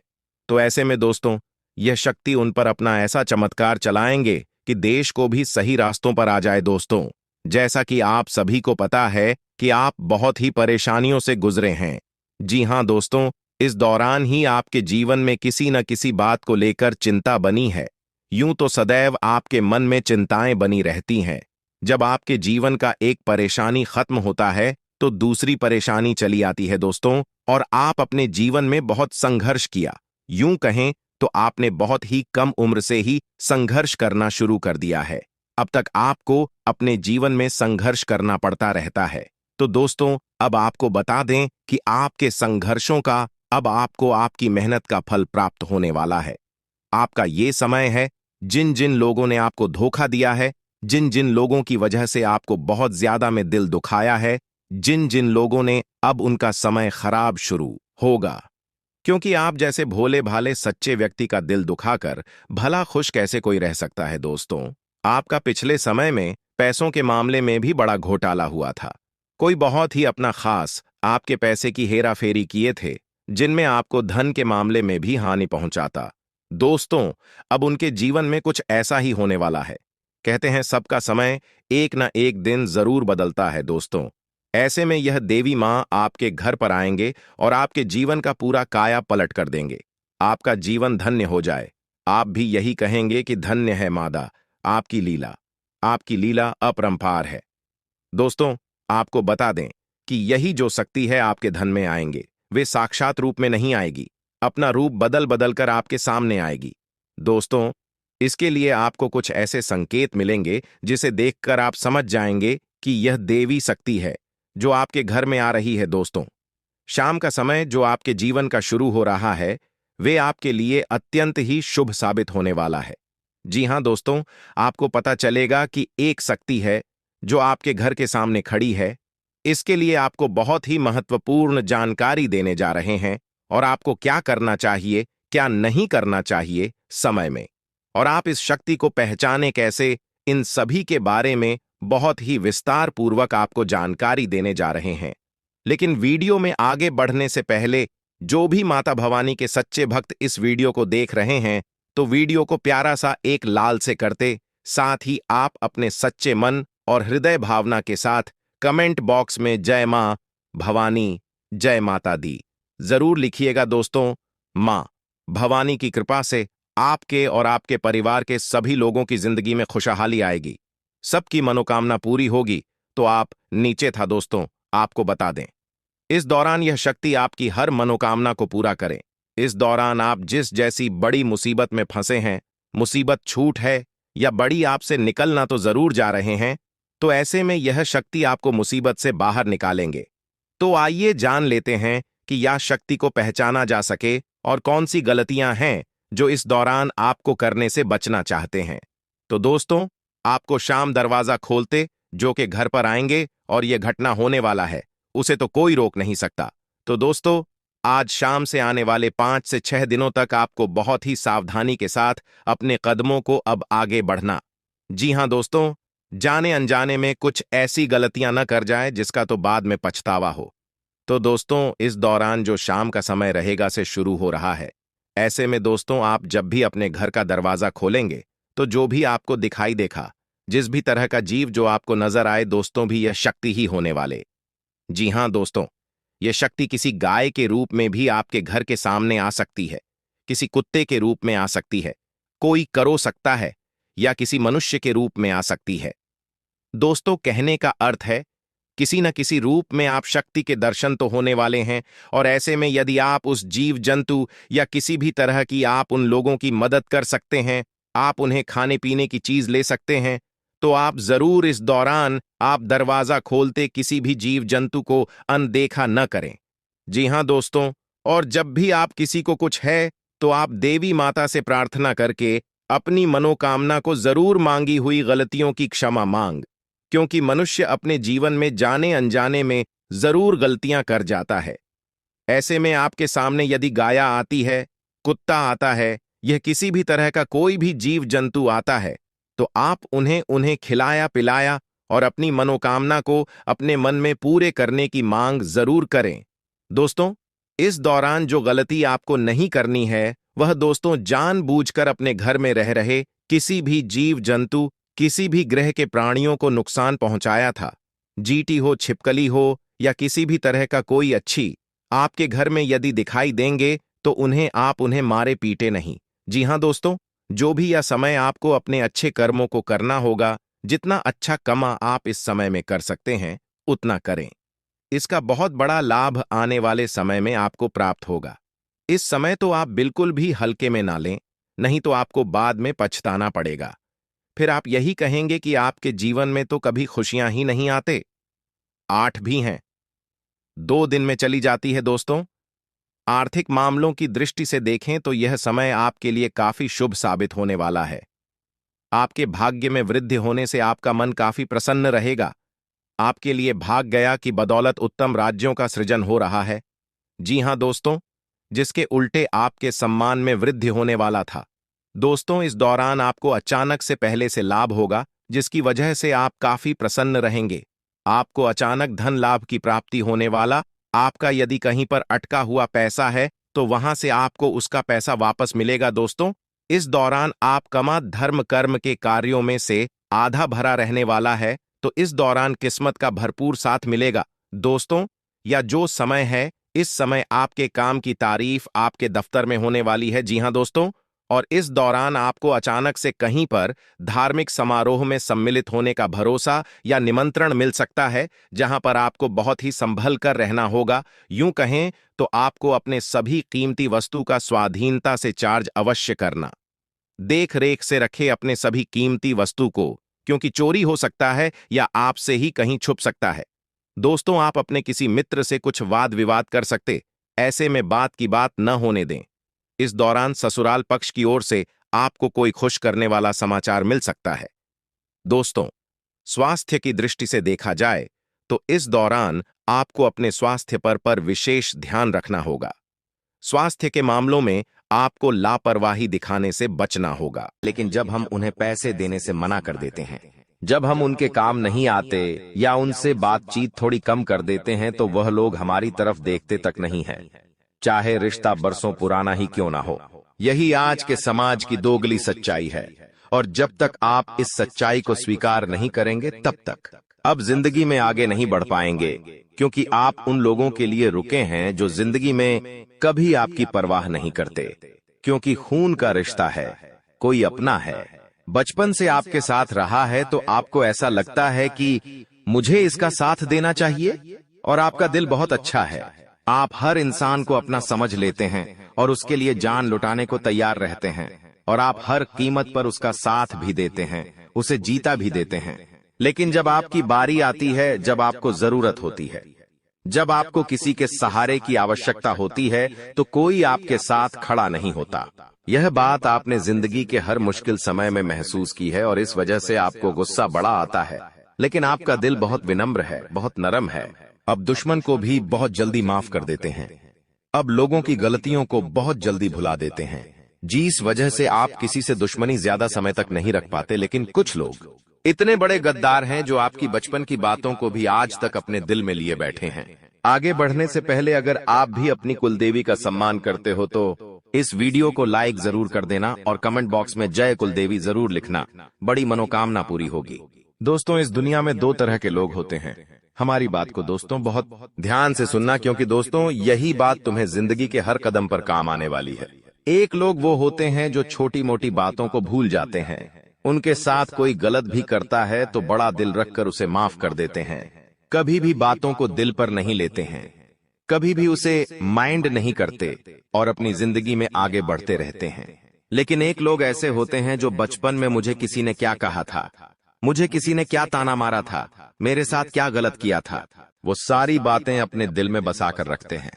A: तो ऐसे में दोस्तों, यह शक्ति उन पर अपना ऐसा चमत्कार चलाएंगे कि देश को भी सही रास्तों पर आ जाए। दोस्तों, जैसा कि आप सभी को पता है कि आप बहुत ही परेशानियों से गुजरे हैं। जी हां दोस्तों, इस दौरान ही आपके जीवन में किसी न किसी बात को लेकर चिंता बनी है। यूं तो सदैव आपके मन में चिंताएं बनी रहती हैं। जब आपके जीवन का एक परेशानी खत्म होता है तो दूसरी परेशानी चली आती है दोस्तों, और आप अपने जीवन में बहुत संघर्ष किया। यूं कहें तो आपने बहुत ही कम उम्र से ही संघर्ष करना शुरू कर दिया है। अब तक आपको अपने जीवन में संघर्ष करना पड़ता रहता है। तो दोस्तों, अब आपको बता दें कि आपके संघर्षों का अब आपको आपकी मेहनत का फल प्राप्त होने वाला है। आपका ये समय है, जिन जिन लोगों ने आपको धोखा दिया है, जिन जिन लोगों की वजह से आपको बहुत ज्यादा में दिल दुखाया है, जिन जिन लोगों ने, अब उनका समय खराब शुरू होगा। क्योंकि आप जैसे भोले भाले सच्चे व्यक्ति का दिल दुखाकर भला खुश कैसे कोई रह सकता है दोस्तों। आपका पिछले समय में पैसों के मामले में भी बड़ा घोटाला हुआ था। कोई बहुत ही अपना खास आपके पैसे की हेराफेरी किए थे, जिनमें आपको धन के मामले में भी हानि पहुंचाता। दोस्तों, अब उनके जीवन में कुछ ऐसा ही होने वाला है। कहते हैं सबका समय एक ना एक दिन जरूर बदलता है दोस्तों। ऐसे में यह देवी मां आपके घर पर आएंगे और आपके जीवन का पूरा काया पलट कर देंगे। आपका जीवन धन्य हो जाए। आप भी यही कहेंगे कि धन्य है मादा, आपकी लीला अपरंपार है। दोस्तों, आपको बता दें कि यही जो शक्ति है आपके धन में आएंगे, वे साक्षात रूप में नहीं आएगी, अपना रूप बदल बदल कर आपके सामने आएगी। दोस्तों, इसके लिए आपको कुछ ऐसे संकेत मिलेंगे जिसे देखकर आप समझ जाएंगे कि यह देवी शक्ति है जो आपके घर में आ रही है। दोस्तों, शाम का समय जो आपके जीवन का शुरू हो रहा है, वे आपके लिए अत्यंत ही शुभ साबित होने वाला है। जी हां दोस्तों, आपको पता चलेगा कि एक शक्ति है जो आपके घर के सामने खड़ी है। इसके लिए आपको बहुत ही महत्वपूर्ण जानकारी देने जा रहे हैं और आपको क्या करना चाहिए, क्या नहीं करना चाहिए समय में, और आप इस शक्ति को पहचाने कैसे, इन सभी के बारे में बहुत ही विस्तार पूर्वक आपको जानकारी देने जा रहे हैं। लेकिन वीडियो में आगे बढ़ने से पहले जो भी माता भवानी के सच्चे भक्त इस वीडियो को देख रहे हैं, तो वीडियो को प्यारा सा एक लाल से करते, साथ ही आप अपने सच्चे मन और हृदय भावना के साथ कमेंट बॉक्स में जय मां भवानी, जय माता दी जरूर लिखिएगा दोस्तों। मां भवानी की कृपा से आपके और आपके परिवार के सभी लोगों की जिंदगी में खुशहाली आएगी, सबकी मनोकामना पूरी होगी। तो आप नीचे था दोस्तों, आपको बता दें, इस दौरान यह शक्ति आपकी हर मनोकामना को पूरा करें। इस दौरान आप जिस जैसी बड़ी मुसीबत में फंसे हैं, मुसीबत छूट है या बड़ी आपसे निकलना तो जरूर जा रहे हैं, तो ऐसे में यह शक्ति आपको मुसीबत से बाहर निकालेंगे। तो आइए जान लेते हैं कि यह शक्ति को पहचाना जा सके और कौन सी गलतियां हैं जो इस दौरान आपको करने से बचना चाहते हैं। तो दोस्तों, आपको शाम दरवाजा खोलते जो कि घर पर आएंगे और यह घटना होने वाला है, उसे तो कोई रोक नहीं सकता। तो दोस्तों, आज शाम से आने वाले 5 से 6 दिनों तक आपको बहुत ही सावधानी के साथ अपने कदमों को अब आगे बढ़ना। जी हां दोस्तों, जाने अनजाने में कुछ ऐसी गलतियां न कर जाए जिसका तो बाद में पछतावा हो। तो दोस्तों, इस दौरान जो शाम का समय रहेगा से शुरू हो रहा है। ऐसे में दोस्तों, आप जब भी अपने घर का दरवाजा खोलेंगे, तो जो भी आपको दिखाई देखा, जिस भी तरह का जीव जो आपको नजर आए दोस्तों, भी यह शक्ति ही होने वाले। जी हां दोस्तों, यह शक्ति किसी गाय के रूप में भी आपके घर के सामने आ सकती है, किसी कुत्ते के रूप में आ सकती है, कोई करो सकता है, या किसी मनुष्य के रूप में आ सकती है। दोस्तों, कहने का अर्थ है किसी न किसी रूप में आप शक्ति के दर्शन तो होने वाले हैं, और ऐसे में यदि आप उस जीव जंतु या किसी भी तरह की आप उन लोगों की मदद कर सकते हैं, आप उन्हें खाने पीने की चीज ले सकते हैं, तो आप जरूर इस दौरान आप दरवाजा खोलते किसी भी जीव जंतु को अनदेखा न करें। जी हां दोस्तों, और जब भी आप किसी को कुछ है, तो आप देवी माता से प्रार्थना करके अपनी मनोकामना को जरूर मांगी हुई गलतियों की क्षमा मांग, क्योंकि मनुष्य अपने जीवन में जाने अनजाने में जरूर गलतियां कर जाता है। ऐसे में आपके सामने यदि गाय आती है, कुत्ता आता है, यह किसी भी तरह का कोई भी जीव जंतु आता है, तो आप उन्हें खिलाया पिलाया और अपनी मनोकामना को अपने मन में पूरे करने की मांग जरूर करें। दोस्तों, इस दौरान जो गलती आपको नहीं करनी है, वह दोस्तों जानबूझकर अपने घर में रह रहे किसी भी जीव जंतु, किसी भी ग्रह के प्राणियों को नुकसान पहुंचाया था। जीटी हो, छिपकली हो, या किसी भी तरह का कोई अच्छी आपके घर में यदि दिखाई देंगे, तो उन्हें मारे पीटे नहीं। जी हां दोस्तों, जो भी यह समय आपको अपने अच्छे कर्मों को करना होगा, जितना अच्छा कमा आप इस समय में कर सकते हैं, उतना करें। इसका बहुत बड़ा लाभ आने वाले समय में आपको प्राप्त होगा। इस समय तो आप बिल्कुल भी हल्के में ना लें, नहीं तो आपको बाद में पछताना पड़ेगा। फिर आप यही कहेंगे कि आपके जीवन में तो कभी खुशियां ही नहीं आते। 8 भी हैं, 2 दिन में चली जाती है दोस्तों। आर्थिक मामलों की दृष्टि से देखें तो यह समय आपके लिए काफी शुभ साबित होने वाला है। आपके भाग्य में वृद्धि होने से आपका मन काफी प्रसन्न रहेगा। आपके लिए भाग गया कि बदौलत उत्तम राज्यों का सृजन हो रहा है। जी हां दोस्तों, जिसके उल्टे आपके सम्मान में वृद्धि होने वाला था। दोस्तों, इस दौरान आपको अचानक से पहले से लाभ होगा, जिसकी वजह से आप काफी प्रसन्न रहेंगे। आपको अचानक धन लाभ की प्राप्ति होने वाला। आपका यदि कहीं पर अटका हुआ पैसा है तो वहां से आपको उसका पैसा वापस मिलेगा। दोस्तों, इस दौरान आप कमा धर्म कर्म के कार्यों में से आधा भरा रहने वाला है, तो इस दौरान किस्मत का भरपूर साथ मिलेगा। दोस्तों, या जो समय है, इस समय आपके काम की तारीफ आपके दफ्तर में होने वाली है। जी हां दोस्तों, और इस दौरान आपको अचानक से कहीं पर धार्मिक समारोह में सम्मिलित होने का भरोसा या निमंत्रण मिल सकता है, जहां पर आपको बहुत ही संभल कर रहना होगा। यूं कहें तो आपको अपने सभी कीमती वस्तु का स्वाधीनता से चार्ज अवश्य करना। देख रेख से रखे अपने सभी कीमती वस्तु को, क्योंकि चोरी हो सकता है या आपसे ही कहीं छुप सकता है। दोस्तों, आप अपने किसी मित्र से कुछ वाद विवाद कर सकते, ऐसे में बात की बात न होने दें। इस दौरान ससुराल पक्ष की ओर से आपको कोई खुश करने वाला समाचार मिल सकता है। दोस्तों, स्वास्थ्य की दृष्टि से देखा जाए तो इस दौरान आपको अपने स्वास्थ्य पर विशेष ध्यान रखना होगा। स्वास्थ्य के मामलों में आपको लापरवाही दिखाने से बचना होगा।
B: लेकिन जब हम उन्हें पैसे देने से मना कर देते हैं, जब हम उनके काम नहीं आते या उनसे बातचीत थोड़ी कम कर देते हैं, तो वह लोग हमारी तरफ देखते तक नहीं है, चाहे रिश्ता बरसों पुराना ही क्यों ना हो। यही आज के समाज की दोगली सच्चाई है, और जब तक आप इस सच्चाई को स्वीकार नहीं करेंगे, तब तक अब जिंदगी में आगे नहीं बढ़ पाएंगे, क्योंकि आप उन लोगों के लिए रुके हैं जो जिंदगी में कभी आपकी परवाह नहीं करते। क्योंकि खून का रिश्ता है, कोई अपना है, बचपन से आपके साथ रहा है, तो आपको ऐसा लगता है कि मुझे इसका साथ देना चाहिए, और आपका दिल बहुत अच्छा है। आप हर इंसान को अपना समझ लेते हैं और उसके लिए जान लुटाने को तैयार रहते हैं, और आप हर कीमत पर उसका साथ भी देते हैं, उसे जीता भी देते हैं। लेकिन जब आपकी बारी आती है, जब आपको जरूरत होती है, जब आपको किसी के सहारे की आवश्यकता होती है, तो कोई आपके साथ खड़ा नहीं होता। यह बात आपने जिंदगी के हर मुश्किल समय में महसूस की है, और इस वजह से आपको गुस्सा बड़ा आता है। लेकिन आपका दिल बहुत विनम्र है, बहुत नरम है। अब दुश्मन को भी बहुत जल्दी माफ कर देते हैं। अब लोगों की गलतियों को बहुत जल्दी भुला देते हैं। जिस वजह से आप किसी से दुश्मनी ज्यादा समय तक नहीं रख पाते। लेकिन कुछ लोग इतने बड़े गद्दार हैं जो आपकी बचपन की बातों को भी आज तक अपने दिल में लिए बैठे हैं। आगे बढ़ने से पहले अगर आप भी अपनी कुलदेवी का सम्मान करते हो तो इस वीडियो को लाइक जरूर कर देना, और कमेंट बॉक्स में जय कुलदेवी जरूर लिखना। बड़ी मनोकामना पूरी होगी। दोस्तों, इस दुनिया में 2 तरह के लोग होते हैं। हमारी बात को दोस्तों बहुत ध्यान से सुनना, क्योंकि दोस्तों यही बात तुम्हें जिंदगी के हर कदम पर काम आने वाली है। एक लोग वो होते हैं जो छोटी मोटी बातों को भूल जाते हैं। उनके साथ कोई गलत भी करता है तो बड़ा दिल रखकर उसे माफ कर देते हैं। कभी भी बातों को दिल पर नहीं लेते हैं, कभी भी उसे माइंड नहीं करते, और अपनी जिंदगी में आगे बढ़ते रहते हैं। लेकिन एक लोग ऐसे होते हैं जो बचपन में मुझे किसी ने क्या कहा था, मुझे किसी ने क्या ताना मारा था, मेरे साथ क्या गलत किया था, वो सारी बातें अपने दिल में बसा कर रखते हैं।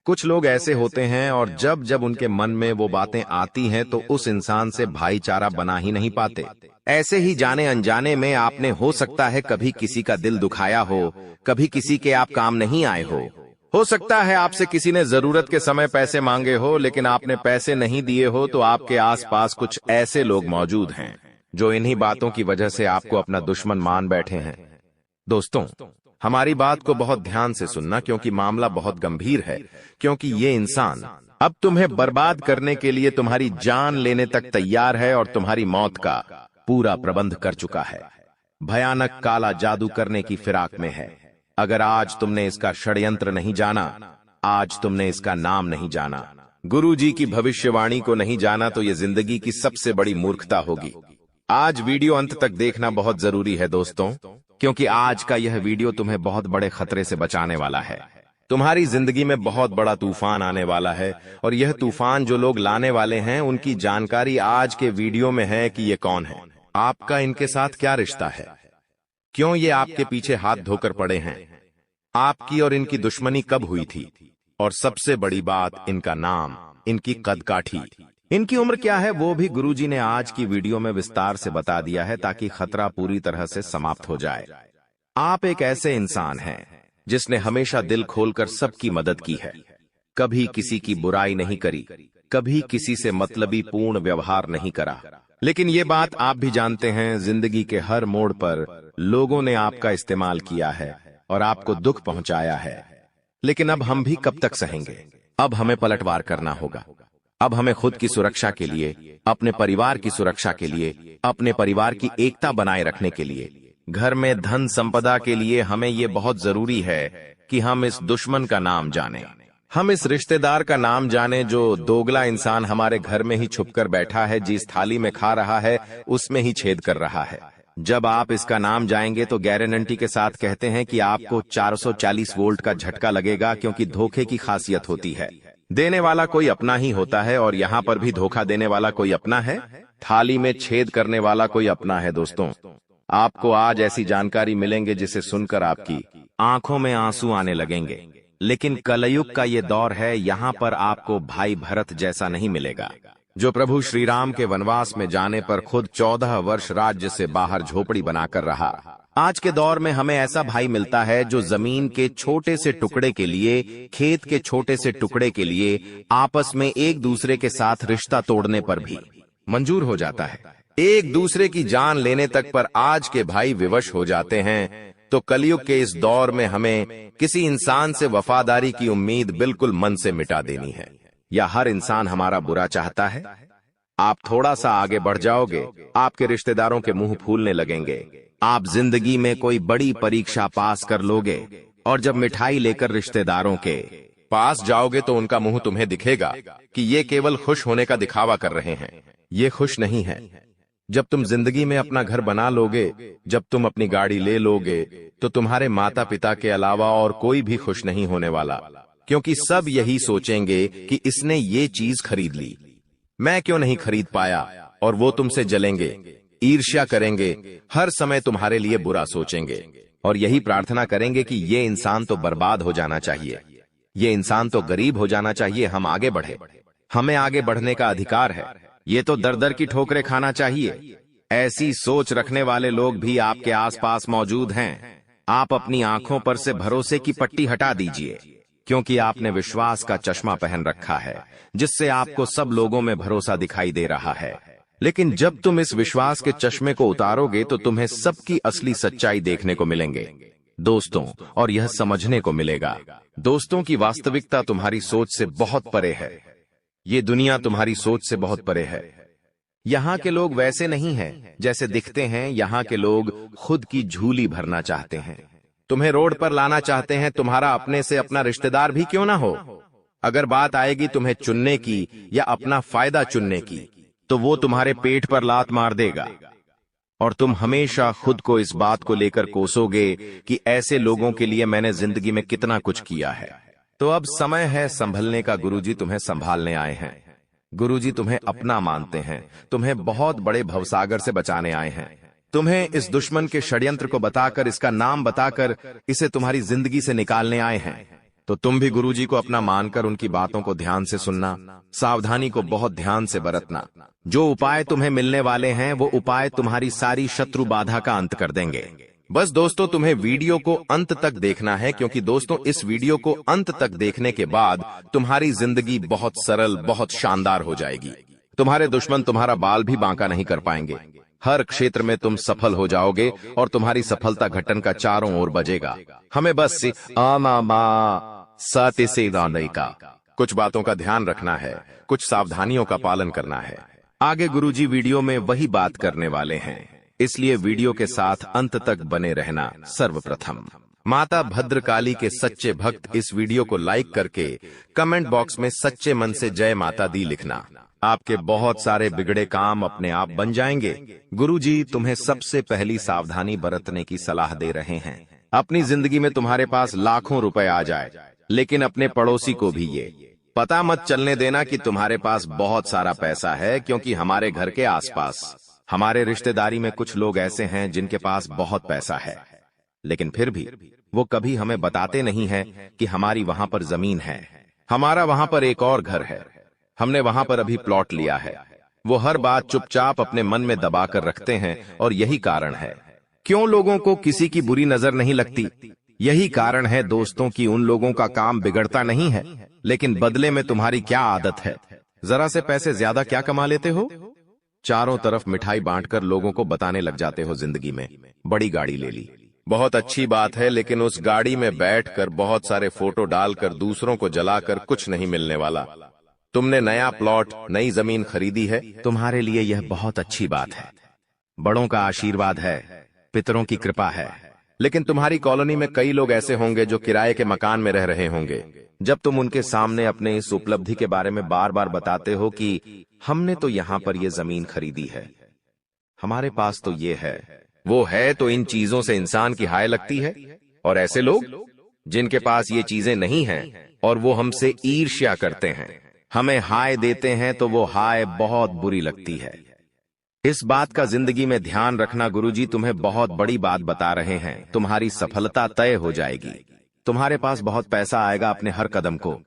B: कुछ लोग ऐसे होते हैं, और जब जब उनके मन में वो बातें आती हैं तो उस इंसान से भाईचारा बना ही नहीं पाते। ऐसे ही जाने अनजाने में आपने हो सकता है कभी किसी का दिल दुखाया हो, कभी किसी के आप काम नहीं आए हो सकता है आपसे किसी ने जरूरत के समय पैसे मांगे हो, लेकिन आपने पैसे नहीं दिए हो, तो आपके आसपास कुछ ऐसे लोग मौजूद हैं जो इन्हीं बातों की वजह से आपको अपना दुश्मन मान बैठे हैं। दोस्तों, हमारी बात को बहुत ध्यान से सुनना, क्योंकि मामला बहुत गंभीर है। क्योंकि ये इंसान अब तुम्हें बर्बाद करने के लिए तुम्हारी जान लेने तक तैयार है, और तुम्हारी मौत का पूरा प्रबंध कर चुका है। भयानक काला जादू करने की फिराक में है। अगर आज तुमने इसका षड्यंत्र नहीं जाना, आज तुमने इसका नाम नहीं जाना, गुरु जी की भविष्यवाणी को नहीं जाना, तो ये जिंदगी की सबसे बड़ी मूर्खता होगी। आज वीडियो अंत तक देखना बहुत जरूरी है दोस्तों, क्योंकि आज का यह वीडियो तुम्हें बहुत बड़े खतरे से बचाने वाला है। तुम्हारी जिंदगी में बहुत बड़ा तूफान आने वाला है और यह तूफान जो लोग लाने वाले हैं उनकी जानकारी आज के वीडियो में है कि ये कौन है, आपका इनके साथ क्या रिश्ता है, क्यों ये आपके पीछे हाथ धोकर पड़े हैं, आपकी और इनकी दुश्मनी कब हुई थी, और सबसे बड़ी बात इनका नाम, इनकी कदकाठी, इनकी उम्र क्या है, वो भी गुरुजी ने आज की वीडियो में विस्तार से बता दिया है ताकि खतरा पूरी तरह से समाप्त हो जाए। आप एक ऐसे इंसान हैं जिसने हमेशा दिल खोलकर सबकी मदद की है, कभी किसी की बुराई नहीं करी, कभी किसी से मतलबी पूर्ण व्यवहार नहीं करा। लेकिन ये बात आप भी जानते हैं, जिंदगी के हर मोड़ पर लोगों ने आपका इस्तेमाल किया है और आपको दुख पहुंचाया है। लेकिन अब हम भी कब तक सहेंगे? अब हमें पलटवार करना होगा। अब हमें खुद की सुरक्षा के लिए, अपने परिवार की सुरक्षा के लिए, अपने परिवार की एकता बनाए रखने के लिए, घर में धन संपदा के लिए हमें ये बहुत जरूरी है कि हम इस दुश्मन का नाम जाने, हम इस रिश्तेदार का नाम जाने जो दोगला इंसान हमारे घर में ही छुपकर बैठा है, जिस थाली में खा रहा है उसमें ही छेद कर रहा है। जब आप इसका नाम जाएंगे तो गारंटी के साथ कहते हैं कि आपको 440 वोल्ट का झटका लगेगा, क्योंकि धोखे की खासियत होती है, देने वाला कोई अपना ही होता है, और यहाँ पर भी धोखा देने वाला कोई अपना है, थाली में छेद करने वाला कोई अपना है। दोस्तों, आपको आज ऐसी जानकारी मिलेंगे जिसे सुनकर आपकी आंखों में आंसू आने लगेंगे। लेकिन कलयुग का ये दौर है, यहाँ पर आपको भाई भरत जैसा नहीं मिलेगा, जो प्रभु श्री राम के वनवास में जाने पर खुद 14 वर्ष राज्य से बाहर झोपड़ी बनाकर रहा। आज के दौर में हमें ऐसा भाई मिलता है जो जमीन के छोटे से टुकड़े के लिए, खेत के छोटे से टुकड़े के लिए आपस में एक दूसरे के साथ रिश्ता तोड़ने पर भी मंजूर हो जाता है, एक दूसरे की जान लेने तक पर आज के भाई विवश हो जाते हैं। तो कलयुग के इस दौर में हमें किसी इंसान से वफादारी की उम्मीद बिल्कुल मन से मिटा देनी है, या हर इंसान हमारा बुरा चाहता है। आप थोड़ा सा आगे बढ़ जाओगे, आपके रिश्तेदारों के मुंह फूलने लगेंगे, आप जिंदगी में कोई बड़ी परीक्षा पास कर लोगे, और जब मिठाई लेकर रिश्तेदारों के पास जाओगे तो उनका मुंह तुम्हें दिखेगा कि ये केवल खुश होने का दिखावा कर रहे हैं, ये खुश नहीं है। जब तुम जिंदगी में अपना घर बना लोगे, जब तुम अपनी गाड़ी ले लोगे, तो तुम्हारे माता पिता के अलावा और कोई भी खुश नहीं होने वाला, क्योंकि सब यही सोचेंगे कि इसने ये चीज खरीद ली, मैं क्यों नहीं खरीद पाया, और वो तुमसे जलेंगे, ईर्ष्या करेंगे, हर समय तुम्हारे लिए बुरा सोचेंगे, और यही प्रार्थना करेंगे कि ये इंसान तो बर्बाद हो जाना चाहिए, ये इंसान तो गरीब हो जाना चाहिए, हम आगे बढ़े, हमें आगे बढ़ने का अधिकार है, ये तो दर दर की ठोकरें खाना चाहिए। ऐसी सोच रखने वाले लोग भी आपके आसपास मौजूद हैं। आप अपनी आंखों पर से भरोसे की पट्टी हटा दीजिए, क्योंकि आपने विश्वास का चश्मा पहन रखा है, जिससे आपको सब लोगों में भरोसा दिखाई दे रहा है। लेकिन जब तुम इस विश्वास के चश्मे को उतारोगे तो तुम्हें सबकी असली सच्चाई देखने को मिलेंगे दोस्तों, और यह समझने को मिलेगा दोस्तों की वास्तविकता तुम्हारी सोच से बहुत परे है, ये दुनिया तुम्हारी सोच से बहुत परे है। यहाँ के लोग वैसे नहीं हैं जैसे दिखते हैं, यहाँ के लोग खुद की झूली भरना चाहते हैं, तुम्हें रोड पर लाना चाहते हैं, तुम्हारा अपने से अपना रिश्तेदार भी क्यों ना हो। अगर बात आएगी तुम्हें चुनने की या अपना फायदा चुनने की, तो वो तुम्हारे पेट पर लात मार देगा, और तुम हमेशा खुद को इस बात को लेकर कोसोगे कि ऐसे लोगों के लिए मैंने जिंदगी में कितना कुछ किया है। तो अब समय है संभलने का, गुरुजी तुम्हें संभालने आए हैं, गुरुजी तुम्हें अपना मानते हैं, तुम्हें बहुत बड़े भवसागर से बचाने आए हैं, तुम्हें इस दुश्मन के षड्यंत्र को बताकर, इसका नाम बताकर इसे तुम्हारी जिंदगी से निकालने आए हैं। तो तुम भी गुरुजी को अपना मानकर उनकी बातों को ध्यान से सुनना, सावधानी को बहुत ध्यान से बरतना। जो उपाय तुम्हें मिलने वाले हैं वो उपाय तुम्हारी सारी शत्रु बाधा का अंत कर देंगे। बस दोस्तों, तुम्हें वीडियो को अंत तक देखना है, क्योंकि दोस्तों इस वीडियो को अंत तक देखने के बाद तुम्हारी जिंदगी बहुत सरल, बहुत शानदार हो जाएगी। तुम्हारे दुश्मन तुम्हारा बाल भी बांका नहीं कर पाएंगे, हर क्षेत्र में तुम सफल हो जाओगे और तुम्हारी सफलता घटन का चारों ओर बजेगा। हमें बस सत्य से का कुछ बातों का ध्यान रखना है, कुछ सावधानियों का पालन करना है। आगे गुरुजी वीडियो में वही बात करने वाले हैं, इसलिए वीडियो के साथ अंत तक बने रहना। सर्वप्रथम माता भद्रकाली के सच्चे भक्त इस वीडियो को लाइक करके कमेंट बॉक्स में सच्चे मन से जय माता दी लिखना। आपके बहुत सारे बिगड़े काम अपने आप बन जाएंगे। गुरुजी तुम्हें सबसे पहली सावधानी बरतने की सलाह दे रहे हैं। अपनी जिंदगी में तुम्हारे पास लाखों रुपए आ जाए, लेकिन अपने पड़ोसी को भी ये पता मत चलने देना कि तुम्हारे पास बहुत सारा पैसा है, क्योंकि हमारे घर के आसपास हमारे रिश्तेदारी में कुछ लोग ऐसे हैं जिनके पास बहुत पैसा है, लेकिन फिर भी वो कभी हमें बताते नहीं हैं कि हमारी वहां पर जमीन है, हमारा वहां पर एक और घर है, हमने वहां पर अभी प्लॉट लिया है। वो हर बात चुपचाप अपने मन में दबा कर रखते हैं, और यही कारण है क्यों लोगों को किसी की बुरी नजर नहीं लगती। यही कारण है दोस्तों कि उन लोगों का काम बिगड़ता नहीं है, लेकिन बदले में तुम्हारी क्या आदत है, जरा से पैसे ज्यादा क्या कमा लेते हो, चारों तरफ मिठाई बांटकर लोगों को बताने लग जाते हो जिंदगी में बड़ी गाड़ी ले ली। बहुत अच्छी बात है, लेकिन उस गाड़ी में बैठकर बहुत सारे फोटो डालकर दूसरों को जलाकर कुछ नहीं मिलने वाला। तुमने नया प्लॉट, नई जमीन खरीदी है, तुम्हारे लिए यह बहुत अच्छी बात है, बड़ों का आशीर्वाद है, पितरों की कृपा है। लेकिन तुम्हारी कॉलोनी में कई लोग ऐसे होंगे जो किराए के मकान में रह रहे होंगे। जब तुम उनके सामने अपने इस उपलब्धि के बारे में बार बार बताते हो कि हमने तो यहां पर यह जमीन खरीदी है, हमारे पास तो ये है, वो है, तो इन चीजों से इंसान की हाय लगती है। और ऐसे लोग जिनके पास ये चीजें नहीं हैं और वो हमसे ईर्ष्या करते हैं, हमें हाय देते हैं, तो वो हाय बहुत बुरी लगती है। इस बात का जिंदगी में ध्यान रखना। गुरुजी तुम्हें बहुत बड़ी बात बता रहे हैं, तुम्हारी सफलता तय हो जाएगी, तुम्हारे पास बहुत पैसा आएगा। अपने हर कदम को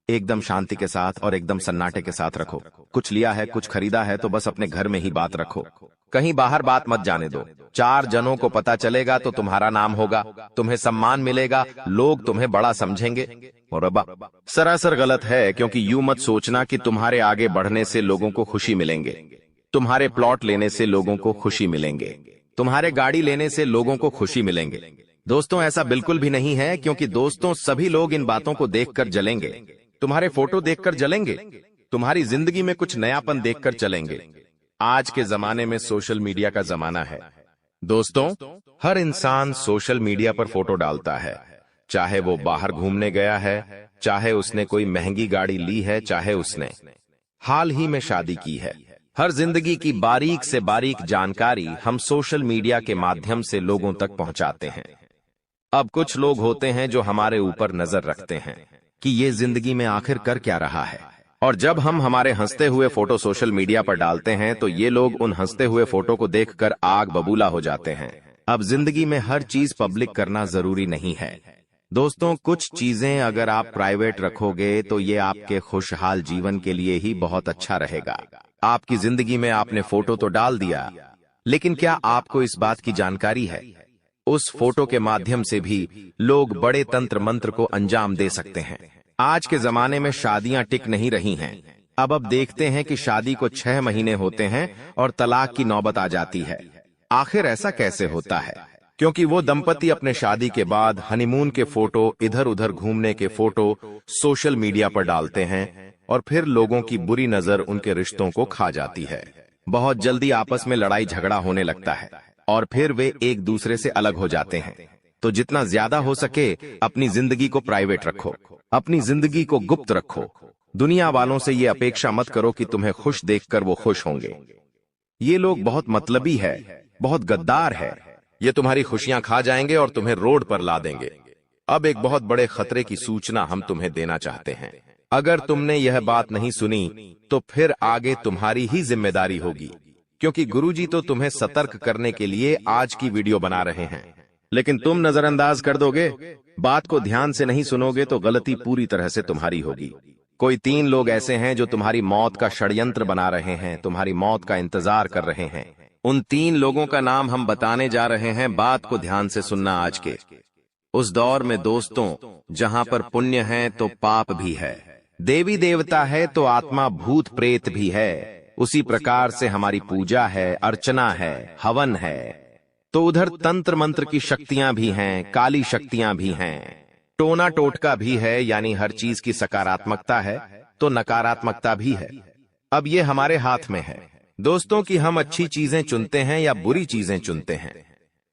B: एकदम शांति के साथ और एकदम सन्नाटे के साथ रखो। कुछ लिया है, कुछ खरीदा है, तो बस अपने घर में ही बात रखो, कहीं बाहर बात मत जाने दो। 4 जनों को पता चलेगा तो तुम्हारा नाम होगा, तुम्हें सम्मान मिलेगा, लोग तुम्हें बड़ा समझेंगे। और अब सरासर गलत है, क्योंकि यूं मत सोचना कि तुम्हारे आगे बढ़ने से लोगों को खुशी मिलेंगे, तुम्हारे प्लॉट लेने से लोगों को खुशी मिलेंगे, तुम्हारे गाड़ी लेने से लोगों को खुशी मिलेंगे। दोस्तों ऐसा बिल्कुल भी नहीं है, क्योंकि दोस्तों सभी लोग इन बातों को देखकर जलेंगे, तुम्हारे फोटो देखकर जलेंगे, तुम्हारी जिंदगी में कुछ नयापन देखकर चलेंगे। आज के जमाने में सोशल मीडिया का जमाना है दोस्तों, हर इंसान सोशल मीडिया पर फोटो डालता है, चाहे वो बाहर घूमने गया है, चाहे उसने कोई महंगी गाड़ी ली है, चाहे उसने हाल ही में शादी की है। हर जिंदगी की बारीक से बारीक जानकारी हम सोशल मीडिया के माध्यम से लोगों तक पहुंचाते हैं। अब कुछ लोग होते हैं जो हमारे ऊपर नजर रखते हैं कि ये जिंदगी में आखिर कर क्या रहा है, और जब हम हमारे हंसते हुए फोटो सोशल मीडिया पर डालते हैं तो ये लोग उन हंसते हुए फोटो को देखकर आग बबूला हो जाते हैं। अब जिंदगी में हर चीज पब्लिक करना जरूरी नहीं है दोस्तों, कुछ चीजें अगर आप प्राइवेट रखोगे तो ये आपके खुशहाल जीवन के लिए ही बहुत अच्छा रहेगा। आपकी जिंदगी में आपने फोटो तो डाल दिया, लेकिन क्या आपको इस बात की जानकारी है उस फोटो के माध्यम से भी लोग बड़े तंत्र मंत्र को अंजाम दे सकते हैं। आज के जमाने में शादियां टिक नहीं रही हैं। अब देखते हैं कि शादी को 6 महीने होते हैं और तलाक की नौबत आ जाती है। आखिर ऐसा कैसे होता है? क्योंकि वो दंपति अपने शादी के बाद हनीमून के फोटो, इधर उधर घूमने के फोटो सोशल मीडिया पर डालते हैं, और फिर लोगों की बुरी नजर उनके रिश्तों को खा जाती है। बहुत जल्दी आपस में लड़ाई झगड़ा होने लगता है और फिर वे एक दूसरे से अलग हो जाते हैं। तो जितना ज्यादा हो सके अपनी जिंदगी को प्राइवेट रखो, अपनी जिंदगी को गुप्त रखो। दुनिया वालों से ये अपेक्षा मत करो कि तुम्हें खुश देखकर वो खुश होंगे। ये लोग बहुत मतलबी है, बहुत गद्दार है, ये तुम्हारी खुशियां खा जाएंगे और तुम्हें रोड पर ला देंगे। अब एक बहुत बड़े खतरे की सूचना हम तुम्हें देना चाहते हैं। अगर तुमने यह बात नहीं सुनी तो फिर आगे तुम्हारी ही जिम्मेदारी होगी, क्योंकि गुरुजी तो तुम्हें सतर्क करने के लिए आज की वीडियो बना रहे हैं, लेकिन तुम नजरअंदाज कर दोगे, बात को ध्यान से नहीं सुनोगे तो गलती पूरी तरह से तुम्हारी होगी। कोई 3 लोग ऐसे हैं जो तुम्हारी मौत का षड्यंत्र बना रहे हैं, तुम्हारी मौत का इंतजार कर रहे हैं। उन 3 लोगों का नाम हम बताने जा रहे हैं, बात को ध्यान से सुनना। आज के उस दौर में दोस्तों, जहां पर पुण्य है तो पाप भी है, देवी देवता है तो आत्मा भूत प्रेत भी है, उसी प्रकार से हमारी पूजा है, अर्चना है, हवन है, तो उधर तंत्र मंत्र की शक्तियां भी हैं, काली शक्तियां भी हैं, टोना टोटका भी है, यानी हर चीज की सकारात्मकता है तो नकारात्मकता भी है। अब ये हमारे हाथ में है दोस्तों कि हम अच्छी चीजें चुनते हैं या बुरी चीजें चुनते हैं।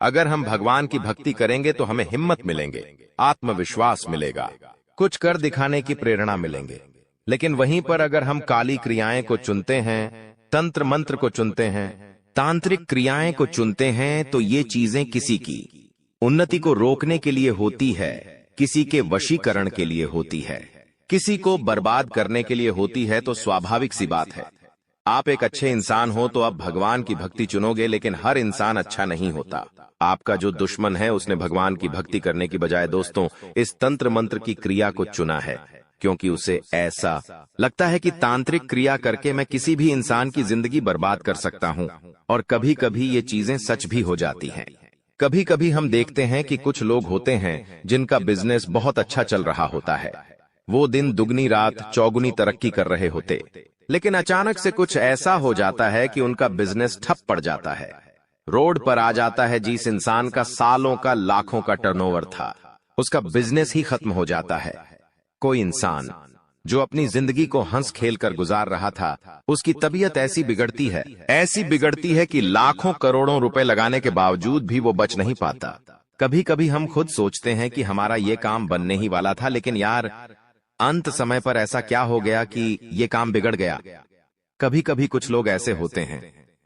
B: अगर हम भगवान की भक्ति करेंगे तो हमें हिम्मत मिलेंगे, आत्मविश्वास मिलेगा, कुछ कर दिखाने की प्रेरणा मिलेंगे। लेकिन वहीं पर अगर हम काली क्रियाएं को चुनते हैं, तंत्र मंत्र को चुनते हैं, तांत्रिक क्रियाएं को चुनते हैं, तो ये चीजें किसी की उन्नति को रोकने के लिए होती है, किसी के वशीकरण के लिए होती है, किसी को बर्बाद करने के लिए होती है, तो स्वाभाविक सी बात है आप एक अच्छे इंसान हो तो आप भगवान की भक्ति चुनोगे, लेकिन हर इंसान अच्छा नहीं होता। आपका जो दुश्मन है उसने भगवान की भक्ति करने की बजाय दोस्तों इस तंत्र मंत्र की क्रिया को चुना है, क्योंकि उसे ऐसा लगता है कि तांत्रिक क्रिया करके मैं किसी भी इंसान की जिंदगी बर्बाद कर सकता हूं। और कभी कभी ये चीजें सच भी हो जाती हैं। कभी कभी हम देखते हैं कि कुछ लोग होते हैं जिनका बिजनेस बहुत अच्छा चल रहा होता है, वो दिन दुगनी रात चौगुनी तरक्की कर रहे होते, लेकिन अचानक से कुछ ऐसा हो जाता है कि उनका बिजनेस ठप पड़ जाता है। रोड पर आ जाता है जिस इंसान का सालों का लाखों का टर्नओवर था, उसका बिजनेस ही खत्म हो जाता है। कोई इंसान जो अपनी जिंदगी को हंस खेल कर गुजार रहा था, उसकी तबीयत ऐसी बिगड़ती है कि लाखों करोड़ों रुपए लगाने के बावजूद भी वो बच नहीं पाता। कभी कभी हम खुद सोचते हैं कि हमारा ये काम बनने ही वाला था, लेकिन यार अंत समय पर ऐसा क्या हो गया कि ये काम बिगड़ गया। कभी कभी कुछ लोग ऐसे होते हैं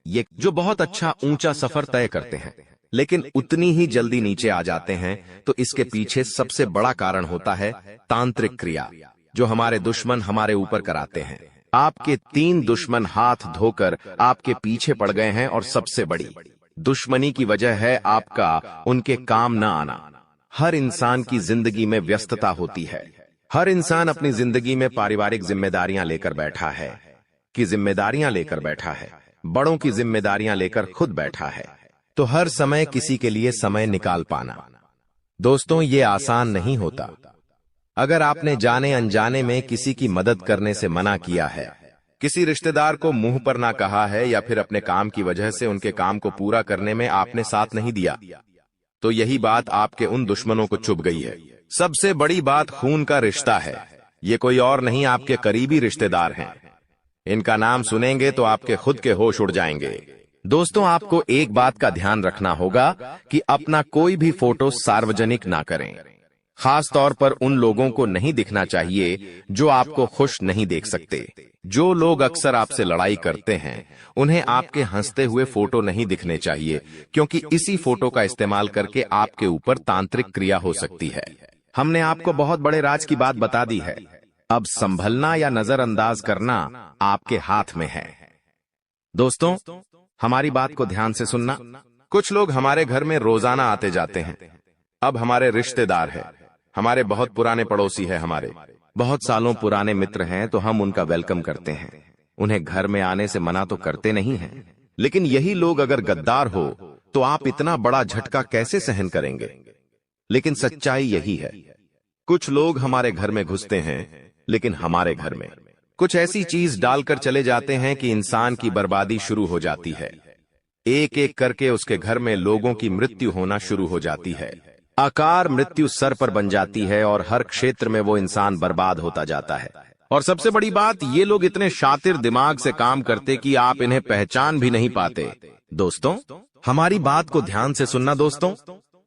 B: ये जो बहुत अच्छा ऊंचा सफर तय करते हैं, लेकिन उतनी ही जल्दी नीचे आ जाते हैं। तो इसके पीछे सबसे बड़ा कारण होता है तांत्रिक क्रिया, जो हमारे दुश्मन हमारे ऊपर कराते हैं। आपके 3 दुश्मन हाथ धोकर आपके पीछे पड़ गए हैं, और सबसे बड़ी दुश्मनी की वजह है आपका उनके काम न आना। हर इंसान की जिंदगी में व्यस्तता होती है, हर इंसान अपनी जिंदगी में पारिवारिक जिम्मेदारियां लेकर बैठा है, बड़ों की जिम्मेदारियां लेकर खुद बैठा है, तो हर समय किसी के लिए समय निकाल पाना दोस्तों ये आसान नहीं होता। अगर आपने जाने अनजाने में किसी की मदद करने से मना किया है, किसी रिश्तेदार को मुंह पर ना कहा है, या फिर अपने काम की वजह से उनके काम को पूरा करने में आपने साथ नहीं दिया, तो यही बात आपके उन दुश्मनों को चुभ गई है। सबसे बड़ी बात खून का रिश्ता है। ये कोई और नहीं, आपके करीबी रिश्तेदार हैं। इनका नाम सुनेंगे तो आपके खुद के होश उड़ जाएंगे। दोस्तों आपको एक बात का ध्यान रखना होगा कि अपना कोई भी फोटो सार्वजनिक ना करें। खास तौर पर उन लोगों को नहीं दिखना चाहिए जो आपको खुश नहीं देख सकते। जो लोग अक्सर आपसे लड़ाई करते हैं उन्हें आपके हंसते हुए फोटो नहीं दिखने चाहिए, क्योंकि इसी फोटो का इस्तेमाल करके आपके ऊपर तांत्रिक क्रिया हो सकती है। हमने आपको बहुत बड़े राज की बात बता दी है, अब संभलना या नजरअंदाज करना आपके हाथ में है। दोस्तों हमारी बात को ध्यान से सुनना। कुछ लोग हमारे घर में रोजाना आते जाते हैं। अब हमारे रिश्तेदार हैं, हमारे बहुत पुराने पड़ोसी हैं, हमारे बहुत सालों पुराने मित्र हैं, तो हम उनका वेलकम करते हैं। उन्हें घर में आने से मना तो करते नहीं हैं, लेकिन यही लोग अगर गद्दार हो तो आप इतना बड़ा झटका कैसे सहन करेंगे। लेकिन सच्चाई यही है, कुछ लोग हमारे घर में घुसते हैं, लेकिन हमारे घर में कुछ ऐसी चीज डालकर चले जाते हैं कि इंसान की बर्बादी शुरू हो जाती है। एक एक करके उसके घर में लोगों की मृत्यु होना शुरू हो जाती है। आकार मृत्यु सर पर बन जाती है और हर क्षेत्र में वो इंसान बर्बाद होता जाता है। और सबसे बड़ी बात, ये लोग इतने शातिर दिमाग से काम करते कि आप इन्हें पहचान भी नहीं पाते। दोस्तों हमारी बात को ध्यान से सुनना। दोस्तों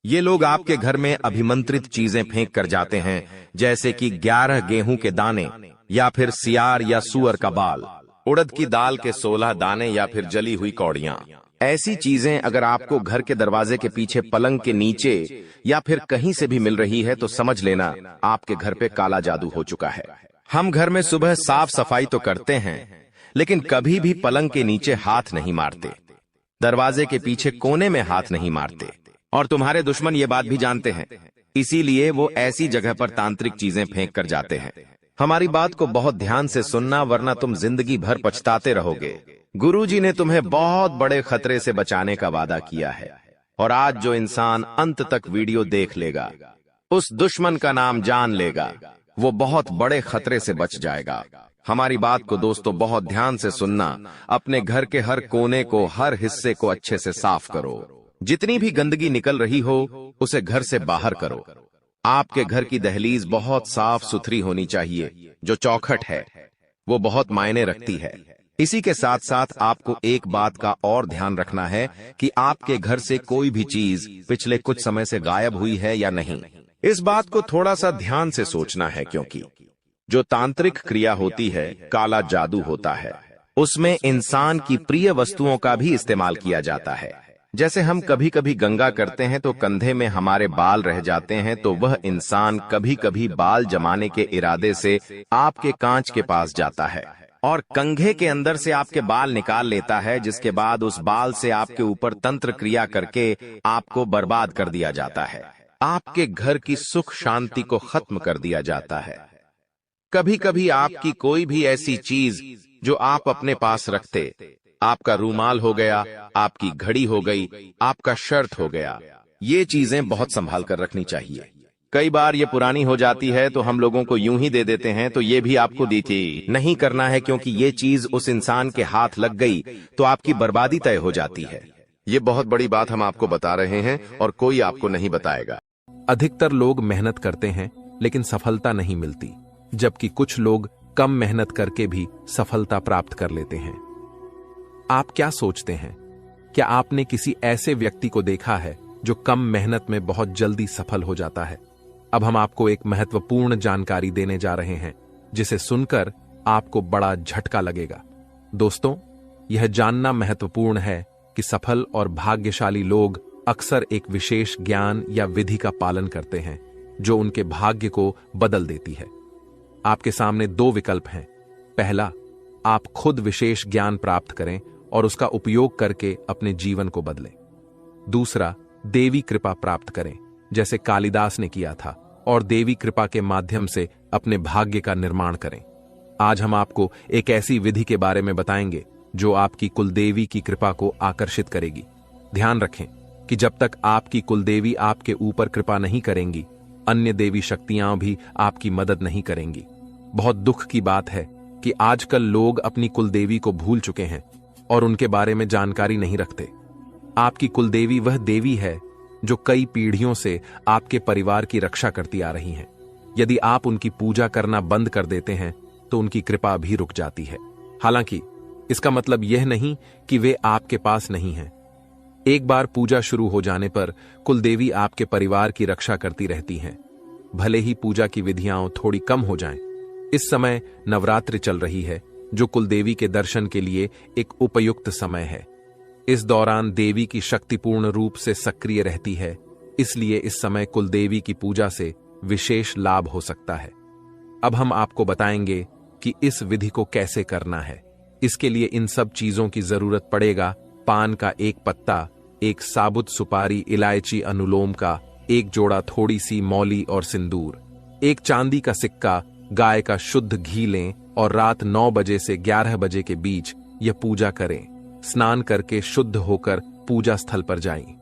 B: ये लोग आपके घर में अभिमंत्रित चीजें फेंक कर जाते हैं, जैसे कि 11 गेहूं के दाने, या फिर सियार या सुअर का बाल, उड़द की दाल के 16 दाने, या फिर जली हुई कौड़ियां। ऐसी चीजें अगर आपको घर के दरवाजे के पीछे, पलंग के नीचे, या फिर कहीं से भी मिल रही है तो समझ लेना आपके घर पे काला जादू हो चुका है। हम घर में सुबह साफ सफाई तो करते हैं, लेकिन कभी भी पलंग के नीचे हाथ नहीं मारते, दरवाजे के पीछे कोने में हाथ नहीं मारते। और तुम्हारे दुश्मन ये बात भी जानते हैं, इसीलिए वो ऐसी जगह पर तांत्रिक चीजें फेंक कर जाते हैं। हमारी बात को बहुत ध्यान से सुनना, वरना तुम जिंदगी भर पछताते रहोगे। गुरुजी ने तुम्हें बहुत बड़े खतरे से बचाने का वादा किया है, और आज जो इंसान अंत तक वीडियो देख लेगा, उस दुश्मन का नाम जान लेगा, वो बहुत बड़े खतरे से बच जाएगा। हमारी बात को दोस्तों बहुत ध्यान से सुनना। अपने घर के हर कोने को, हर हिस्से को अच्छे से साफ करो। जितनी भी गंदगी निकल रही हो उसे घर से बाहर करो। आपके घर की दहलीज बहुत साफ सुथरी होनी चाहिए। जो चौखट है वो बहुत मायने रखती है। इसी के साथ साथ आपको एक बात का और ध्यान रखना है कि आपके घर से कोई भी चीज पिछले कुछ समय से गायब हुई है या नहीं। इस बात को थोड़ा सा ध्यान से सोचना है, क्योंकि जो तांत्रिक क्रिया होती है, काला जादू होता है, उसमें इंसान की प्रिय वस्तुओं का भी इस्तेमाल किया जाता है। जैसे हम कभी कभी गंगा करते हैं तो कंधे में हमारे बाल रह जाते हैं, तो वह इंसान कभी कभी बाल जमाने के इरादे से आपके कांच के पास जाता है और कंघे के अंदर से आपके बाल निकाल लेता है, जिसके बाद उस बाल से आपके ऊपर तंत्र क्रिया करके आपको बर्बाद कर दिया जाता है। आपके घर की सुख शांति को खत्म कर दिया जाता है। कभी कभी आपकी कोई भी ऐसी चीज जो आप अपने पास रखते, आपका रूमाल हो गया, आपकी घड़ी हो गई, आपका शर्ट हो गया, ये चीजें बहुत संभाल कर रखनी चाहिए। कई बार ये पुरानी हो जाती है तो हम लोगों को यूं ही दे देते हैं, तो ये भी आपको दी नहीं करना है, क्योंकि ये चीज उस इंसान के हाथ लग गई तो आपकी बर्बादी तय हो जाती है।
C: ये बहुत बड़ी बात हम आपको बता रहे हैं और कोई आपको नहीं बताएगा।
D: अधिकतर लोग मेहनत करते हैं लेकिन सफलता नहीं मिलती, जबकि कुछ लोग कम मेहनत करके भी सफलता प्राप्त कर लेते हैं। आप क्या सोचते हैं? क्या आपने किसी ऐसे व्यक्ति को देखा है जो कम मेहनत में बहुत जल्दी सफल हो जाता है? अब हम आपको एक महत्वपूर्ण जानकारी देने जा रहे हैं जिसे सुनकर आपको बड़ा झटका लगेगा। दोस्तों, यह जानना महत्वपूर्ण है कि सफल और भाग्यशाली लोग अक्सर एक विशेष ज्ञान या विधि का पालन करते हैं जो उनके भाग्य को बदल देती है। आपके सामने दो विकल्प हैं। पहला, आप खुद विशेष ज्ञान प्राप्त करें और उसका उपयोग करके अपने जीवन को बदलें। दूसरा, देवी कृपा प्राप्त करें, जैसे कालिदास ने किया था, और देवी कृपा के माध्यम से अपने भाग्य का निर्माण करें। आज हम आपको एक ऐसी विधि के बारे में बताएंगे जो आपकी कुलदेवी की कृपा को आकर्षित करेगी। ध्यान रखें कि जब तक आपकी कुलदेवी आपके ऊपर कृपा नहीं करेंगी, अन्य देवी शक्तियां भी आपकी मदद नहीं करेंगी। बहुत दुख की बात है कि आजकल लोग अपनी कुलदेवी को भूल चुके हैं और उनके बारे में जानकारी नहीं रखते। आपकी कुलदेवी वह देवी है जो कई पीढ़ियों से आपके परिवार की रक्षा करती आ रही हैं। यदि आप उनकी पूजा करना बंद कर देते हैं तो उनकी कृपा भी रुक जाती है। हालांकि इसका मतलब यह नहीं कि वे आपके पास नहीं हैं। एक बार पूजा शुरू हो जाने पर कुलदेवी आपके परिवार की रक्षा करती रहती हैं, भले ही पूजा की विधियां थोड़ी कम हो जाएं। इस समय नवरात्रि चल रही है, जो कुलदेवी के दर्शन के लिए एक उपयुक्त समय है। इस दौरान देवी की शक्ति पूर्ण रूप से सक्रिय रहती है, इसलिए इस समय कुलदेवी की पूजा से विशेष लाभ हो सकता है। अब हम आपको बताएंगे कि इस विधि को कैसे करना है। इसके लिए इन सब चीजों की जरूरत पड़ेगा: पान का एक पत्ता, एक साबुत सुपारी, इलायची, अनुलोम का एक जोड़ा, थोड़ी सी मौली और सिंदूर, एक चांदी का सिक्का, गाय का शुद्ध घी लें और रात 9 बजे से 11 बजे के बीच यह पूजा करें। स्नान करके शुद्ध होकर पूजा स्थल पर जाएं।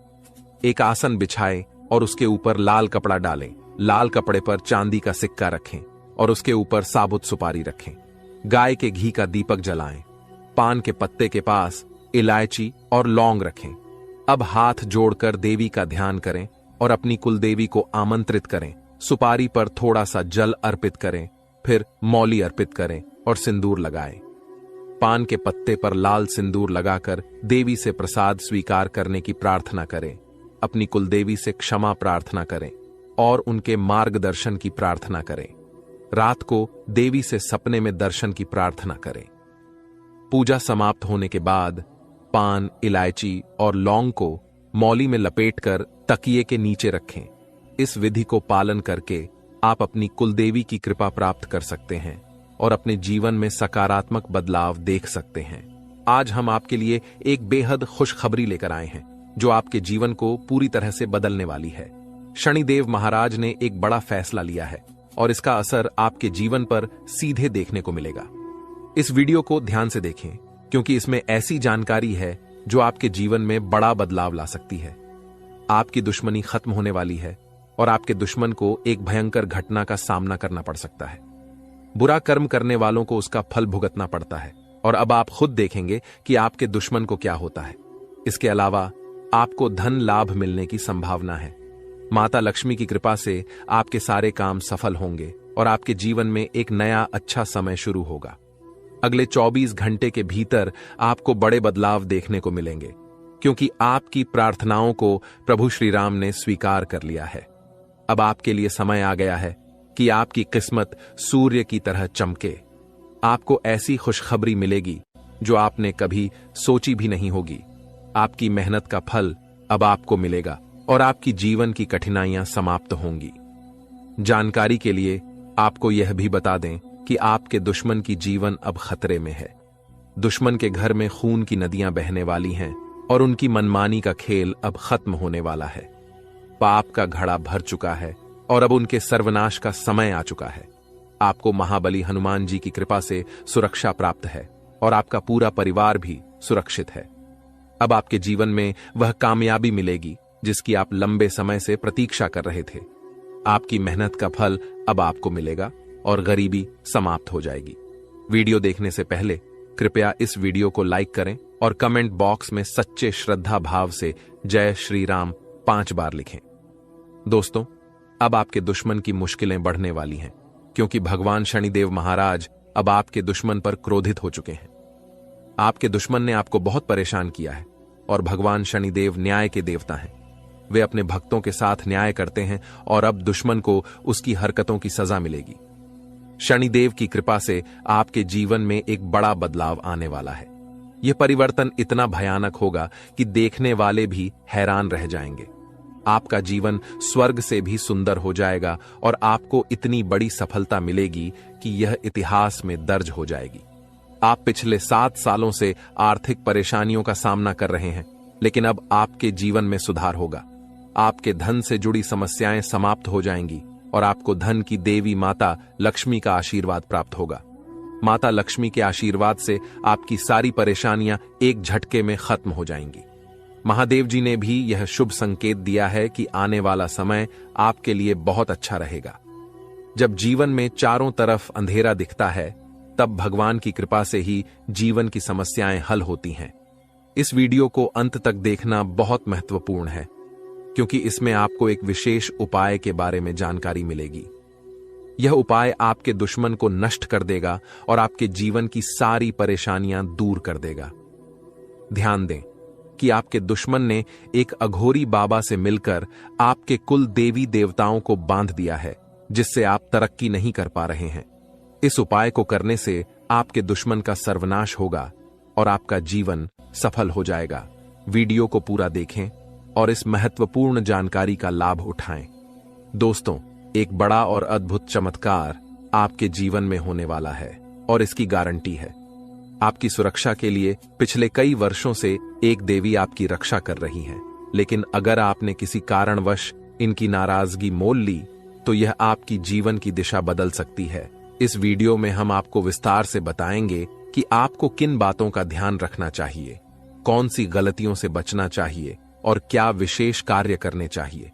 D: एक आसन बिछाएं और उसके ऊपर लाल कपड़ा डालें। लाल कपड़े पर चांदी का सिक्का रखें और उसके ऊपर साबुत सुपारी रखें। गाय के घी का दीपक जलाएं। पान के पत्ते के पास इलायची और लौंग रखें। अब हाथ जोड़कर देवी का ध्यान करें और अपनी कुलदेवी को आमंत्रित करें। सुपारी पर थोड़ा सा जल अर्पित करें, फिर मौली अर्पित करें और सिंदूर लगाएं। पान के पत्ते पर लाल सिंदूर लगाकर देवी से प्रसाद स्वीकार करने की प्रार्थना करें। अपनी कुलदेवी से क्षमा प्रार्थना करें और उनके मार्गदर्शन की प्रार्थना करें। रात को देवी से सपने में दर्शन की प्रार्थना करें। पूजा समाप्त होने के बाद पान, इलायची और लौंग को मौली में लपेटकर तकिए के नीचे रखें। इस विधि को पालन करके आप अपनी कुलदेवी की कृपा प्राप्त कर सकते हैं और अपने जीवन में सकारात्मक बदलाव देख सकते हैं। आज हम आपके लिए एक बेहद खुशखबरी लेकर आए हैं जो आपके जीवन को पूरी तरह से बदलने वाली है। शनिदेव महाराज ने एक बड़ा फैसला लिया है और इसका असर आपके जीवन पर सीधे देखने को मिलेगा। इस वीडियो को ध्यान से देखें, क्योंकि इसमें ऐसी जानकारी है जो आपके जीवन में बड़ा बदलाव ला सकती है। आपकी दुश्मनी खत्म होने वाली है और आपके दुश्मन को एक भयंकर घटना का सामना करना पड़ सकता है। बुरा कर्म करने वालों को उसका फल भुगतना पड़ता है और अब आप खुद देखेंगे कि आपके दुश्मन को क्या होता है। इसके अलावा आपको धन लाभ मिलने की संभावना है। माता लक्ष्मी की कृपा से आपके सारे काम सफल होंगे और आपके जीवन में एक नया अच्छा समय शुरू होगा। अगले 24 घंटे के भीतर आपको बड़े बदलाव देखने को मिलेंगे, क्योंकि आपकी प्रार्थनाओं को प्रभु श्री राम ने स्वीकार कर लिया है। अब आपके लिए समय आ गया है कि आपकी किस्मत सूर्य की तरह चमके। आपको ऐसी खुशखबरी मिलेगी जो आपने कभी सोची भी नहीं होगी। आपकी मेहनत का फल अब आपको मिलेगा और आपकी जीवन की कठिनाइयां समाप्त होंगी। जानकारी के लिए आपको यह भी बता दें कि आपके दुश्मन की जीवन अब खतरे में है। दुश्मन के घर में खून की नदियां बहने वाली हैं और उनकी मनमानी का खेल अब खत्म होने वाला है। पाप का घड़ा भर चुका है और अब उनके सर्वनाश का समय आ चुका है। आपको महाबली हनुमान जी की कृपा से सुरक्षा प्राप्त है और आपका पूरा परिवार भी सुरक्षित है। अब आपके जीवन में वह कामयाबी मिलेगी जिसकी आप लंबे समय से प्रतीक्षा कर रहे थे। आपकी मेहनत का फल अब आपको मिलेगा और गरीबी समाप्त हो जाएगी। वीडियो देखने से पहले कृपया इस वीडियो को लाइक करें और कमेंट बॉक्स में सच्चे श्रद्धा भाव से जय श्री राम 5 बार लिखें। दोस्तों, अब आपके दुश्मन की मुश्किलें बढ़ने वाली हैं क्योंकि भगवान शनिदेव महाराज अब आपके दुश्मन पर क्रोधित हो चुके हैं। आपके दुश्मन ने आपको बहुत परेशान किया है और भगवान शनिदेव न्याय के देवता हैं। वे अपने भक्तों के साथ न्याय करते हैं और अब दुश्मन को उसकी हरकतों की सजा मिलेगी। शनिदेव की कृपा से आपके जीवन में एक बड़ा बदलाव आने वाला है। यह परिवर्तन इतना भयानक होगा कि देखने वाले भी हैरान रह जाएंगे। आपका जीवन स्वर्ग से भी सुंदर हो जाएगा और आपको इतनी बड़ी सफलता मिलेगी कि यह इतिहास में दर्ज हो जाएगी। आप पिछले 7 सालों से आर्थिक परेशानियों का सामना कर रहे हैं, लेकिन अब आपके जीवन में सुधार होगा। आपके धन से जुड़ी समस्याएं समाप्त हो जाएंगी और आपको धन की देवी माता लक्ष्मी का आशीर्वाद प्राप्त होगा। माता लक्ष्मी के आशीर्वाद से आपकी सारी परेशानियां एक झटके में खत्म हो जाएंगी। महादेव जी ने भी यह शुभ संकेत दिया है कि आने वाला समय आपके लिए बहुत अच्छा रहेगा। जब जीवन में चारों तरफ अंधेरा दिखता है, तब भगवान की कृपा से ही जीवन की समस्याएं हल होती हैं। इस वीडियो को अंत तक देखना बहुत महत्वपूर्ण है क्योंकि इसमें आपको एक विशेष उपाय के बारे में जानकारी मिलेगी। यह उपाय आपके दुश्मन को नष्ट कर देगा और आपके जीवन की सारी परेशानियां दूर कर देगा। ध्यान दें कि आपके दुश्मन ने एक अघोरी बाबा से मिलकर आपके कुल देवी देवताओं को बांध दिया है, जिससे आप तरक्की नहीं कर पा रहे हैं। इस उपाय को करने से आपके दुश्मन का सर्वनाश होगा और आपका जीवन सफल हो जाएगा। वीडियो को पूरा देखें और इस महत्वपूर्ण जानकारी का लाभ उठाएं। दोस्तों, एक बड़ा और अद्भुत चमत्कार आपके जीवन में होने वाला है और इसकी गारंटी है। आपकी सुरक्षा के लिए पिछले कई वर्षों से एक देवी आपकी रक्षा कर रही है, लेकिन अगर आपने किसी कारणवश इनकी नाराजगी मोल ली तो यह आपकी जीवन की दिशा बदल सकती है। इस वीडियो में हम आपको विस्तार से बताएंगे कि आपको किन बातों का ध्यान रखना चाहिए, कौन सी गलतियों से बचना चाहिए और क्या विशेष कार्य करने चाहिए।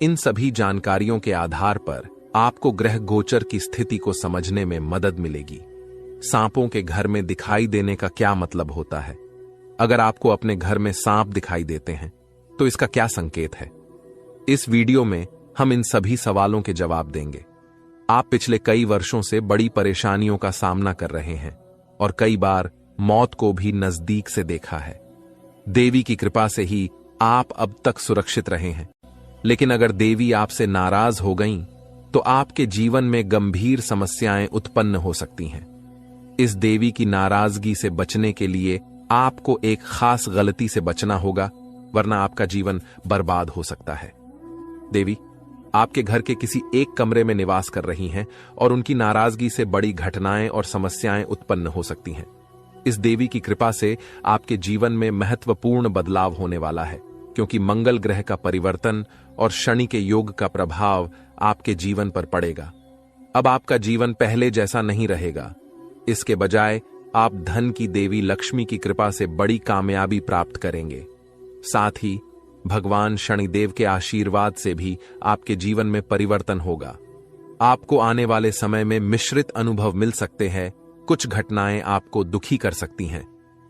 D: इन सभी जानकारियों के आधार पर आपको ग्रह गोचर की स्थिति को समझने में मदद मिलेगी। सांपों के घर में दिखाई देने का क्या मतलब होता है? अगर आपको अपने घर में सांप दिखाई देते हैं तो इसका क्या संकेत है? इस वीडियो में हम इन सभी सवालों के जवाब देंगे। आप पिछले कई वर्षों से बड़ी परेशानियों का सामना कर रहे हैं और कई बार मौत को भी नजदीक से देखा है। देवी की कृपा से ही आप अब तक सुरक्षित रहे हैं, लेकिन अगर देवी आपसे नाराज हो गईं, तो आपके जीवन में गंभीर समस्याएं उत्पन्न हो सकती हैं। इस देवी की नाराजगी से बचने के लिए आपको एक खास गलती से बचना होगा, वरना आपका जीवन बर्बाद हो सकता है। देवी आपके घर के किसी एक कमरे में निवास कर रही हैं और उनकी नाराजगी से बड़ी घटनाएं और समस्याएं उत्पन्न हो सकती हैं। इस देवी की कृपा से आपके जीवन में महत्वपूर्ण बदलाव होने वाला है, क्योंकि मंगल ग्रह का परिवर्तन और शनि के योग का प्रभाव आपके जीवन पर पड़ेगा। अब आपका जीवन पहले जैसा नहीं रहेगा। इसके बजाय आप धन की देवी लक्ष्मी की कृपा से बड़ी कामयाबी प्राप्त करेंगे। साथ ही भगवान शनिदेव के आशीर्वाद से भी आपके जीवन में परिवर्तन होगा। आपको आने वाले समय में मिश्रित अनुभव मिल सकते हैं। कुछ घटनाएं आपको दुखी कर सकती हैं,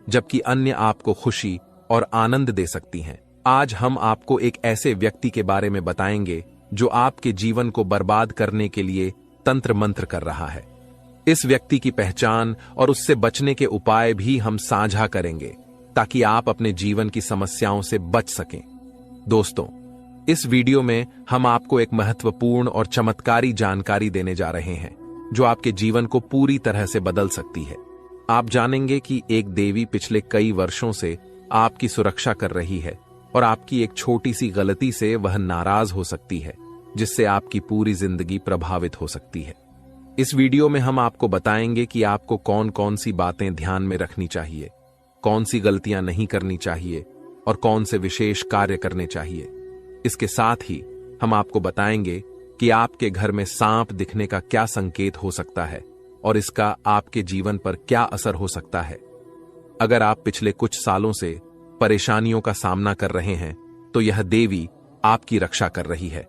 D: जबकि अन्य आपको खुशी और आनंद दे सकती हैं। आज हम आपको एक ऐसे व्यक्ति के बारे में बताएंगे जो आपके जीवन को बर्बाद करने के लिए तंत्र मंत्र कर रहा है। इस व्यक्ति की पहचान और उससे बचने के उपाय भी हम साझा करेंगे, ताकि आप अपने जीवन की समस्याओं से बच सकें। दोस्तों, इस वीडियो में हम आपको एक महत्वपूर्ण और चमत्कारी जानकारी देने जा रहे हैं, जो आपके जीवन को पूरी तरह से बदल सकती है। आप जानेंगे कि एक देवी पिछले कई वर्षों से आपकी सुरक्षा कर रही है और आपकी एक छोटी सी गलती से वह नाराज हो सकती है, जिससे आपकी पूरी जिंदगी प्रभावित हो सकती है। इस वीडियो में हम आपको बताएंगे कि आपको कौन कौन सी बातें ध्यान में रखनी चाहिए, कौन सी गलतियां नहीं करनी चाहिए और कौन से विशेष कार्य करने चाहिए। इसके साथ ही हम आपको बताएंगे कि आपके घर में सांप दिखने का क्या संकेत हो सकता है और इसका आपके जीवन पर क्या असर हो सकता है। अगर आप पिछले कुछ सालों से परेशानियों का सामना कर रहे हैं तो यह देवी आपकी रक्षा कर रही है।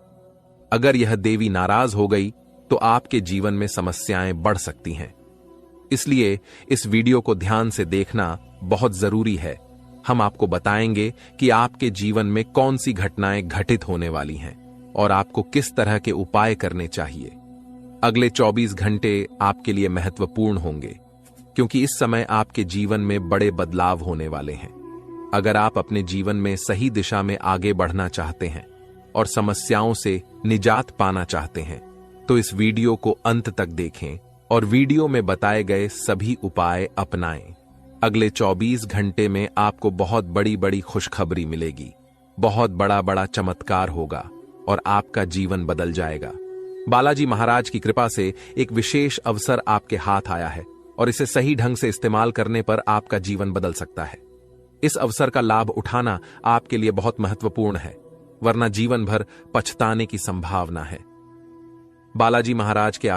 D: अगर यह देवी नाराज हो गई तो आपके जीवन में समस्याएं बढ़ सकती हैं। इसलिए इस वीडियो को ध्यान से देखना बहुत जरूरी है। हम आपको बताएंगे कि आपके जीवन में कौन सी घटनाएं घटित होने वाली हैं और आपको किस तरह के उपाय करने चाहिए। अगले 24 घंटे आपके लिए महत्वपूर्ण होंगे, क्योंकि इस समय आपके जीवन में बड़े बदलाव होने वाले हैं। अगर आप अपने जीवन में सही दिशा में आगे बढ़ना चाहते हैं और समस्याओं से निजात पाना चाहते हैं, तो इस वीडियो को अंत तक देखें और वीडियो में बताए गए सभी उपाय अपनाएं। अगले 24 घंटे में आपको बहुत बड़ी बड़ी खुशखबरी मिलेगी, बहुत बड़ा बड़ा चमत्कार होगा और आपका जीवन बदल जाएगा। बालाजी महाराज की कृपा से एक विशेष अवसर आपके हाथ आया है और इसे सही ढंग से इस्तेमाल करने पर आपका जीवन बदल सकता है। इस अवसर का लाभ उठाना आपके लिए बहुत महत्वपूर्ण है, वरना जीवन भर पछताने की संभावना है। बालाजी महाराज के